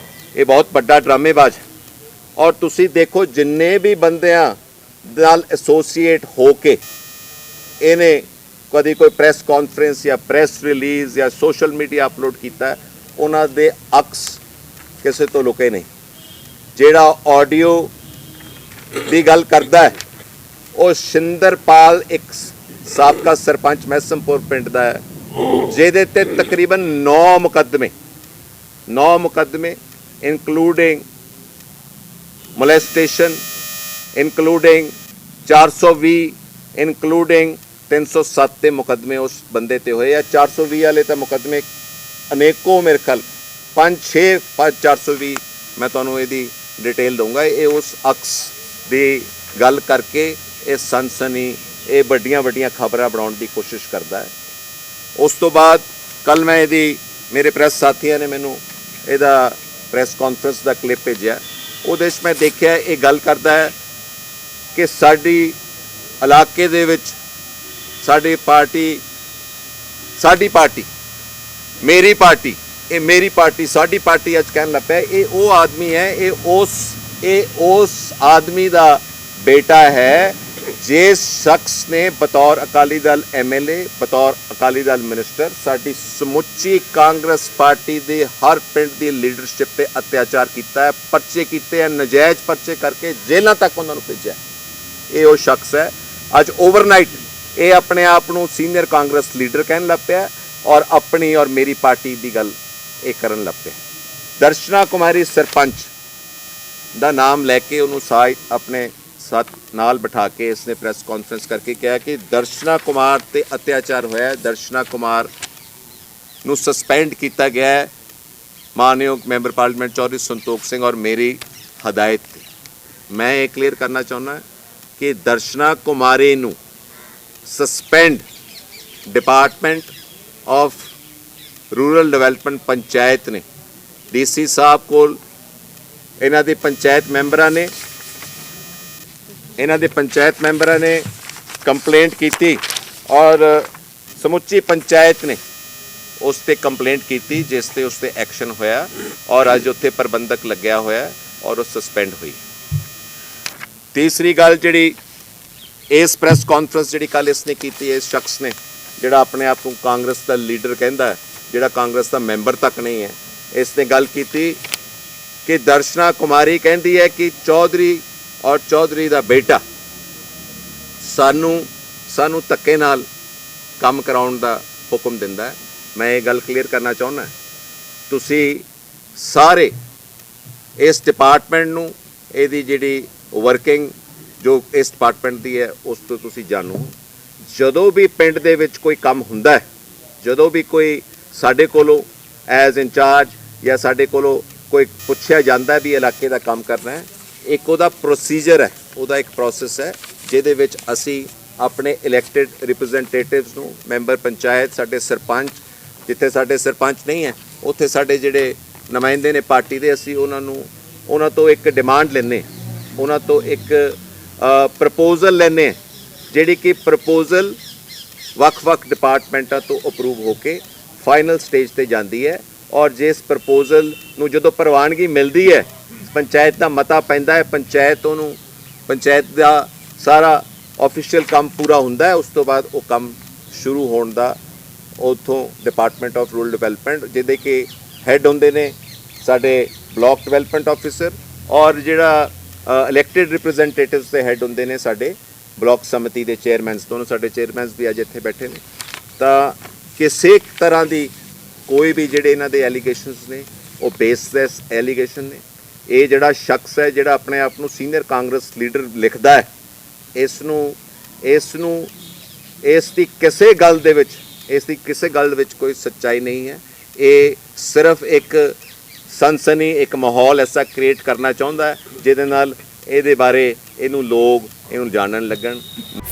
ਇਹ ਬਹੁਤ ਵੱਡਾ ਡਰਾਮੇਬਾਜ਼ ਹੈ ਔਰ ਤੁਸੀਂ ਦੇਖੋ ਜਿੰਨੇ ਵੀ ਬੰਦਿਆਂ ਨਾਲ ਐਸੋਸੀਏਟ ਹੋ ਕੇ ਇਹਨੇ ਕਦੀ ਕੋਈ ਪ੍ਰੈਸ ਕਾਨਫਰੰਸ ਜਾਂ ਪ੍ਰੈਸ ਰਿਲੀਜ਼ ਜਾਂ ਸੋਸ਼ਲ ਮੀਡੀਆ ਅਪਲੋਡ ਕੀਤਾ, ਉਹਨਾਂ ਦੇ ਅਕਸ ਕਿਸੇ ਤੋਂ ਲੁਕੇ ਨਹੀਂ। ਜਿਹੜਾ ਆਡੀਓ ਦੀ ਗੱਲ ਕਰਦਾ ਹੈ ਉਹ ਸ਼ਿੰਦਰਪਾਲ ਇੱਕ ਸਾਬਕਾ ਸਰਪੰਚ ਮੈਸਮਪੁਰ ਪਿੰਡ ਦਾ ਹੈ ਜਿਹਦੇ ਤੇ ਤਕਰੀਬਨ 9 ਮੁਕੱਦਮੇ ਇਨਕਲੂਡਿੰਗ molestation, including 420, including 307 ਦੇ ਮੁਕੱਦਮੇ ਉਸ ਬੰਦੇ ਤੇ ਹੋਏ ਆ। 420 ਵਾਲੇ ਤਾਂ ਮੁਕੱਦਮੇ ਅਨੇਕੋ ਮੇਰੇ ਖਿਆਲ 5-6 420 ਮੈਂ ਤੁਹਾਨੂੰ ਇਹਦੀ ਡਿਟੇਲ ਦਊਂਗਾ। ਇਹ ਉਸ ਅਕਸ ਦੀ ਗੱਲ ਕਰਕੇ ਇਹ ਸਨਸਨੀ, ਇਹ ਵੱਡੀਆਂ ਖਬਰਾਂ ਬਣਾਉਣ ਦੀ ਕੋਸ਼ਿਸ਼ ਕਰਦਾ ਹੈ। ਉਸ ਤੋਂ ਬਾਅਦ ਕੱਲ ਮੈਂ ਇਹਦੀ ਮੇਰੇ ਪ੍ਰੈਸ ਸਾਥੀਆਂ ਨੇ ਮੈਨੂੰ ਇਹਦਾ ਪ੍ਰੈਸ ਕਾਨਫਰੰਸ ਦਾ ਕਲਿੱਪ ਭੇਜਿਆ। ਉਹਦੇ 'ਚ ਮੈਂ ਦੇਖਿਆ ਇਹ ਗੱਲ ਕਰਦਾ ਹੈ ਕਿ ਸਾਡੀ ਇਲਾਕੇ ਦੇ ਵਿੱਚ ਸਾਡੀ ਪਾਰਟੀ ਮੇਰੀ ਪਾਰਟੀ ਇਹ ਮੇਰੀ ਪਾਰਟੀ ਸਾਡੀ ਪਾਰਟੀ ਅੱਜ ਕਹਿਣ ਲੱਗ ਪਿਆ ਇਹ ਉਹ ਆਦਮੀ ਹੈ, ਇਹ ਉਸ ਆਦਮੀ ਦਾ ਬੇਟਾ ਹੈ ਜਿਸ ਸ਼ਖਸ ਨੇ ਬਤੌਰ ਅਕਾਲੀ ਦਲ ਐਮਐਲਏ, ਬਤੌਰ ਅਕਾਲੀ ਦਲ ਮਿਨਿਸਟਰ ਸਾਡੀ ਸਮੁੱਚੀ ਕਾਂਗਰਸ ਪਾਰਟੀ ਦੇ ਹਰ ਪਿੰਡ ਦੀ ਲੀਡਰਸ਼ਿਪ ਤੇ ਅਤਿਆਚਾਰ ਕੀਤਾ ਹੈ, ਪਰਚੇ ਕੀਤੇ ਹੈ, ਨਜਾਇਜ਼ ਪਰਚੇ ਕਰਕੇ ਜੇਲ੍ਹਾਂ ਤੱਕ ਉਹਨਾਂ ਨੂੰ ਭੇਜਿਆ। ਇਹ ਉਹ ਸ਼ਖਸ ਹੈ। ਅੱਜ ਓਵਰਨਾਈਟ ਇਹ ਆਪਣੇ ਆਪ ਨੂੰ ਸੀਨੀਅਰ ਕਾਂਗਰਸ ਲੀਡਰ ਕਹਿਣ ਲੱਗ ਪਿਆ ਔਰ ਆਪਣੀ ਔਰ ਮੇਰੀ ਪਾਰਟੀ ਦੀ ਗੱਲ ਇਹ ਕਰਨ ਲੱਗ ਪਿਆ। ਦਰਸ਼ਨਾ ਕੁਮਾਰੀ ਸਰਪੰਚ ਦਾ ਨਾਮ ਲੈ ਕੇ ਉਹਨੂੰ ਆਪਣੇ ਸਾਥ ਨਾਲ ਬਿਠਾ ਕੇ ਇਸਨੇ ਪ੍ਰੈਸ ਕਾਨਫਰੰਸ ਕਰਕੇ ਕਿਹਾ ਕਿ ਦਰਸ਼ਨਾ ਕੁਮਾਰ ਤੇ ਅਤਿਆਚਾਰ ਹੋਇਆ ਹੈ, ਦਰਸ਼ਨਾ ਕੁਮਾਰ ਨੂੰ ਸਸਪੈਂਡ ਕੀਤਾ ਗਿਆ ਹੈ ਮਾਨਯੋਗ ਮੈਂਬਰ ਪਾਰਲੀਮੈਂਟ ਚੌਧਰੀ ਸੰਤੋਖ ਸਿੰਘ ਔਰ ਮੇਰੀ ਹਦਾਇਤ ਤੇ। ਮੈਂ ਇਹ ਕਲੀਅਰ ਕਰਨਾ ਚਾਹੁੰਦਾ ਕਿ ਦਰਸ਼ਨਾ ਕੁਮਾਰੀ ਨੂੰ suspend department of rural development panchayat ਨੇ ਡੀਸੀ ਸਾਹਿਬ ਕੋਲ ਇਹਨਾਂ ਦੇ ਪੰਚਾਇਤ ਮੈਂਬਰਾਂ ਨੇ ਕੰਪਲੇਂਟ ਕੀਤੀ ਔਰ ਸਮੁੱਚੀ ਪੰਚਾਇਤ ਨੇ ਉਸ ਤੇ ਕੰਪਲੇਂਟ ਕੀਤੀ ਜਿਸ ਤੇ ਉਸ ਤੇ ਐਕਸ਼ਨ ਹੋਇਆ ਔਰ ਅੱਜ ਉੱਥੇ ਪ੍ਰਬੰਧਕ ਲੱਗਿਆ ਹੋਇਆ ਔਰ ਉਹ ਸਸਪੈਂਡ ਹੋਈ। ਤੀਸਰੀ ਗੱਲ ਜਿਹੜੀ ਇਸ ਪ੍ਰੈਸ ਕਾਨਫਰੰਸ ਜਿਹੜੀ ਕੱਲ ਇਸਨੇ ਕੀਤੀ ਹੈ, ਇਸ ਸ਼ਖਸ ਨੇ ਜਿਹੜਾ ਆਪਣੇ ਆਪ ਨੂੰ ਕਾਂਗਰਸ ਦਾ ਲੀਡਰ ਕਹਿੰਦਾ ਹੈ, ਜਿਹੜਾ ਕਾਂਗਰਸ ਦਾ ਮੈਂਬਰ ਤੱਕ ਨਹੀਂ ਹੈ, ਇਸ ਨੇ ਗੱਲ ਕੀਤੀ ਕਿ ਦਰਸ਼ਨਾ ਕੁਮਾਰੀ ਕਹਿੰਦੀ ਹੈ ਕਿ ਚੌਧਰੀ ਔਰ ਚੌਧਰੀ ਦਾ ਬੇਟਾ ਸਾਨੂੰ ਧੱਕੇ ਨਾਲ ਕੰਮ ਕਰਾਉਣ ਦਾ ਹੁਕਮ ਦਿੰਦਾ ਹੈ। ਮੈਂ ਇਹ ਗੱਲ ਕਲੀਅਰ ਕਰਨਾ ਚਾਹੁੰਦਾ, ਤੁਸੀਂ ਸਾਰੇ ਇਸ ਡਿਪਾਰਟਮੈਂਟ ਨੂੰ ਇਹਦੀ ਜਿਹੜੀ ਵਰਕਿੰਗ ਜੋ ਇਸ ਡਿਪਾਰਟਮੈਂਟ ਦੀ ਹੈ ਉਸ ਤੋਂ ਤੁਸੀਂ ਜਾਣੋ। ਜਦੋਂ ਵੀ ਪਿੰਡ ਦੇ ਵਿੱਚ ਕੋਈ ਕੰਮ ਹੁੰਦਾ ਹੈ, ਜਦੋਂ ਵੀ ਕੋਈ ਸਾਡੇ ਕੋਲੋਂ ਐਜ਼ ਇੰਚਾਰਜ ਜਾਂ ਸਾਡੇ ਕੋਲੋਂ ਕੋਈ ਪੁੱਛਿਆ ਜਾਂਦਾ ਵੀ ਇਲਾਕੇ ਦਾ ਕੰਮ ਕਰਨਾ ਹੈ, ਇੱਕ ਉਹਦਾ ਪ੍ਰੋਸੀਜਰ ਹੈ, ਉਹਦਾ ਇੱਕ ਪ੍ਰੋਸੈਸ ਹੈ ਜਿਹਦੇ ਵਿੱਚ ਅਸੀਂ ਆਪਣੇ ਇਲੈਕਟਿਡ ਰਿਪਰੈਜ਼ੈਂਟੇਟਿਵਸ ਨੂੰ, ਮੈਂਬਰ ਪੰਚਾਇਤ, ਸਾਡੇ ਸਰਪੰਚ, ਜਿੱਥੇ ਸਾਡੇ ਸਰਪੰਚ ਨਹੀਂ ਹੈ ਉੱਥੇ ਸਾਡੇ ਜਿਹੜੇ ਨੁਮਾਇੰਦੇ ਨੇ ਪਾਰਟੀ ਦੇ, ਅਸੀਂ ਉਹਨਾਂ ਤੋਂ ਇੱਕ ਡਿਮਾਂਡ ਲੈਂਦੇ, ਉਹਨਾਂ ਤੋਂ ਇੱਕ ਪ੍ਰਪੋਜ਼ਲ ਲੈਂਦੇ, ਜਿਹੜੀ ਕਿ ਪ੍ਰਪੋਜ਼ਲ ਵੱਖ-ਵੱਖ ਡਿਪਾਰਟਮੈਂਟਾਂ ਤੋਂ ਅਪਰੂਵ ਹੋ ਕੇ ਫਾਈਨਲ ਸਟੇਜ ਤੇ ਜਾਂਦੀ ਹੈ ਔਰ ਜਿਸ ਪ੍ਰਪੋਜ਼ਲ ਨੂੰ ਜਦੋਂ ਪ੍ਰਵਾਨਗੀ ਮਿਲਦੀ ਹੈ, ਪੰਚਾਇਤ ਦਾ ਮਤਾ ਪੈਂਦਾ ਹੈ, ਪੰਚਾਇਤ ਦਾ ਸਾਰਾ ਆਫੀਸ਼ੀਅਲ ਕੰਮ ਪੂਰਾ ਹੁੰਦਾ ਹੈ, ਉਸ ਤੋਂ ਬਾਅਦ ਉਹ ਕੰਮ ਸ਼ੁਰੂ ਹੋਣ ਦਾ ਉੱਥੋਂ ਡਿਪਾਰਟਮੈਂਟ ਆਫ ਰੂਰਲ ਡਿਵੈਲਪਮੈਂਟ ਜਿਹਦੇ ਕਿ ਹੈੱਡ ਹੁੰਦੇ ਨੇ ਸਾਡੇ ਬਲਾਕ ਡਿਵੈਲਪਮੈਂਟ ਆਫਿਸਰ ਔਰ ਜਿਹੜਾ ਇਲੈਕਟਿਡ ਰਿਪਰੈਜ਼ੈਂਟੇਟਿਵਸ ਦੇ ਹੈੱਡ ਹੁੰਦੇ ਨੇ ਸਾਡੇ ਬਲਾਕ ਸਮਿਤੀ ਦੇ ਚੇਅਰਮੈਨਸ। ਦੋਨੋਂ ਸਾਡੇ ਚੇਅਰਮੈਨਸ ਵੀ ਅੱਜ ਇੱਥੇ ਬੈਠੇ ਨੇ। ਤਾਂ ਕਿਸੇ ਤਰ੍ਹਾਂ ਦੀ ਕੋਈ ਵੀ ਜਿਹੜੇ ਇਹਨਾਂ ਦੇ ਐਲੀਗੇਸ਼ਨਸ ਨੇ ਉਹ ਬੇਸਲੈਸ ਐਲੀਗੇਸ਼ਨ ਨੇ। ਇਹ ਜਿਹੜਾ ਸ਼ਖਸ ਹੈ ਜਿਹੜਾ ਆਪਣੇ ਆਪ ਨੂੰ ਸੀਨੀਅਰ ਕਾਂਗਰਸ ਲੀਡਰ ਲਿਖਦਾ ਹੈ, ਇਸ ਦੀ ਕਿਸੇ ਗੱਲ ਦੇ ਵਿੱਚ ਕੋਈ ਸੱਚਾਈ ਨਹੀਂ ਹੈ। ਇਹ ਸਿਰਫ ਇੱਕ ਸਨਸਨੀ, ਇੱਕ ਮਾਹੌਲ ਐਸਾ ਕ੍ਰੀਏਟ ਕਰਨਾ ਚਾਹੁੰਦਾ ਹੈ ਜਿਹਦੇ ਨਾਲ ਇਹਦੇ ਬਾਰੇ ਲੋਕ ਇਹਨੂੰ ਜਾਣਨ ਲੱਗਣ।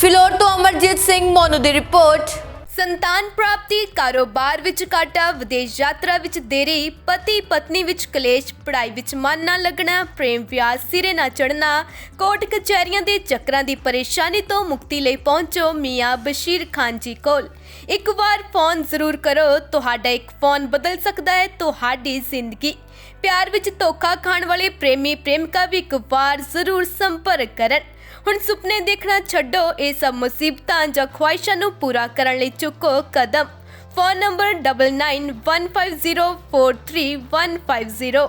ਫਿਲੌਰ ਤੋਂ ਅਮਰਜੀਤ ਸਿੰਘ ਮੋਨੂ ਦੀ ਰਿਪੋਰਟ। ਸੰਤਾਨ ਪ੍ਰਾਪਤੀ, ਕਾਰੋਬਾਰ ਵਿੱਚ ਘਾਟਾ, ਵਿਦੇਸ਼ ਯਾਤਰਾ ਵਿੱਚ ਦੇਰੀ, ਪਤੀ ਪਤਨੀ ਵਿੱਚ ਕਲੇਸ਼, ਪੜ੍ਹਾਈ ਵਿੱਚ ਮਨ ਨਾ ਲੱਗਣਾ, ਪ੍ਰੇਮ ਵਿਆਹ ਸਿਰੇ ਨਾ ਚੜ੍ਹਨਾ, ਕੋਰਟ ਕਚਹਿਰੀਆਂ ਦੇ ਚੱਕਰਾਂ ਦੀ ਪਰੇਸ਼ਾਨੀ ਤੋਂ ਮੁਕਤੀ ਲਈ ਪਹੁੰਚੋ ਮੀਆਂ ਬਸ਼ੀਰ ਖਾਨ ਜੀ ਕੋਲ। ਇੱਕ ਵਾਰ ਫੋਨ ਜ਼ਰੂਰ ਕਰੋ, ਤੁਹਾਡਾ ਇੱਕ ਫੋਨ ਬਦਲ ਸਕਦਾ ਹੈ ਤੁਹਾਡੀ ਜ਼ਿੰਦਗੀ। ਪਿਆਰ ਵਿੱਚ ਧੋਖਾ ਖਾਣ ਵਾਲੇ ਪ੍ਰੇਮੀ ਪ੍ਰੇਮਿਕਾ ਵੀ ਇੱਕ ਵਾਰ ਜ਼ਰੂਰ ਸੰਪਰਕ ਕਰਨ। ਹੁਣ ਸੁਪਨੇ ਦੇਖਣਾ ਛੱਡੋ, ਇਹ ਸਭ ਮੁਸੀਬਤਾਂ ਜਾਂ ਖੁਆਇਸ਼ਾਂ ਨੂੰ ਪੂਰਾ ਕਰਨ ਲਈ ਚੁੱਕੋ ਕਦਮ। Phone number 9915043150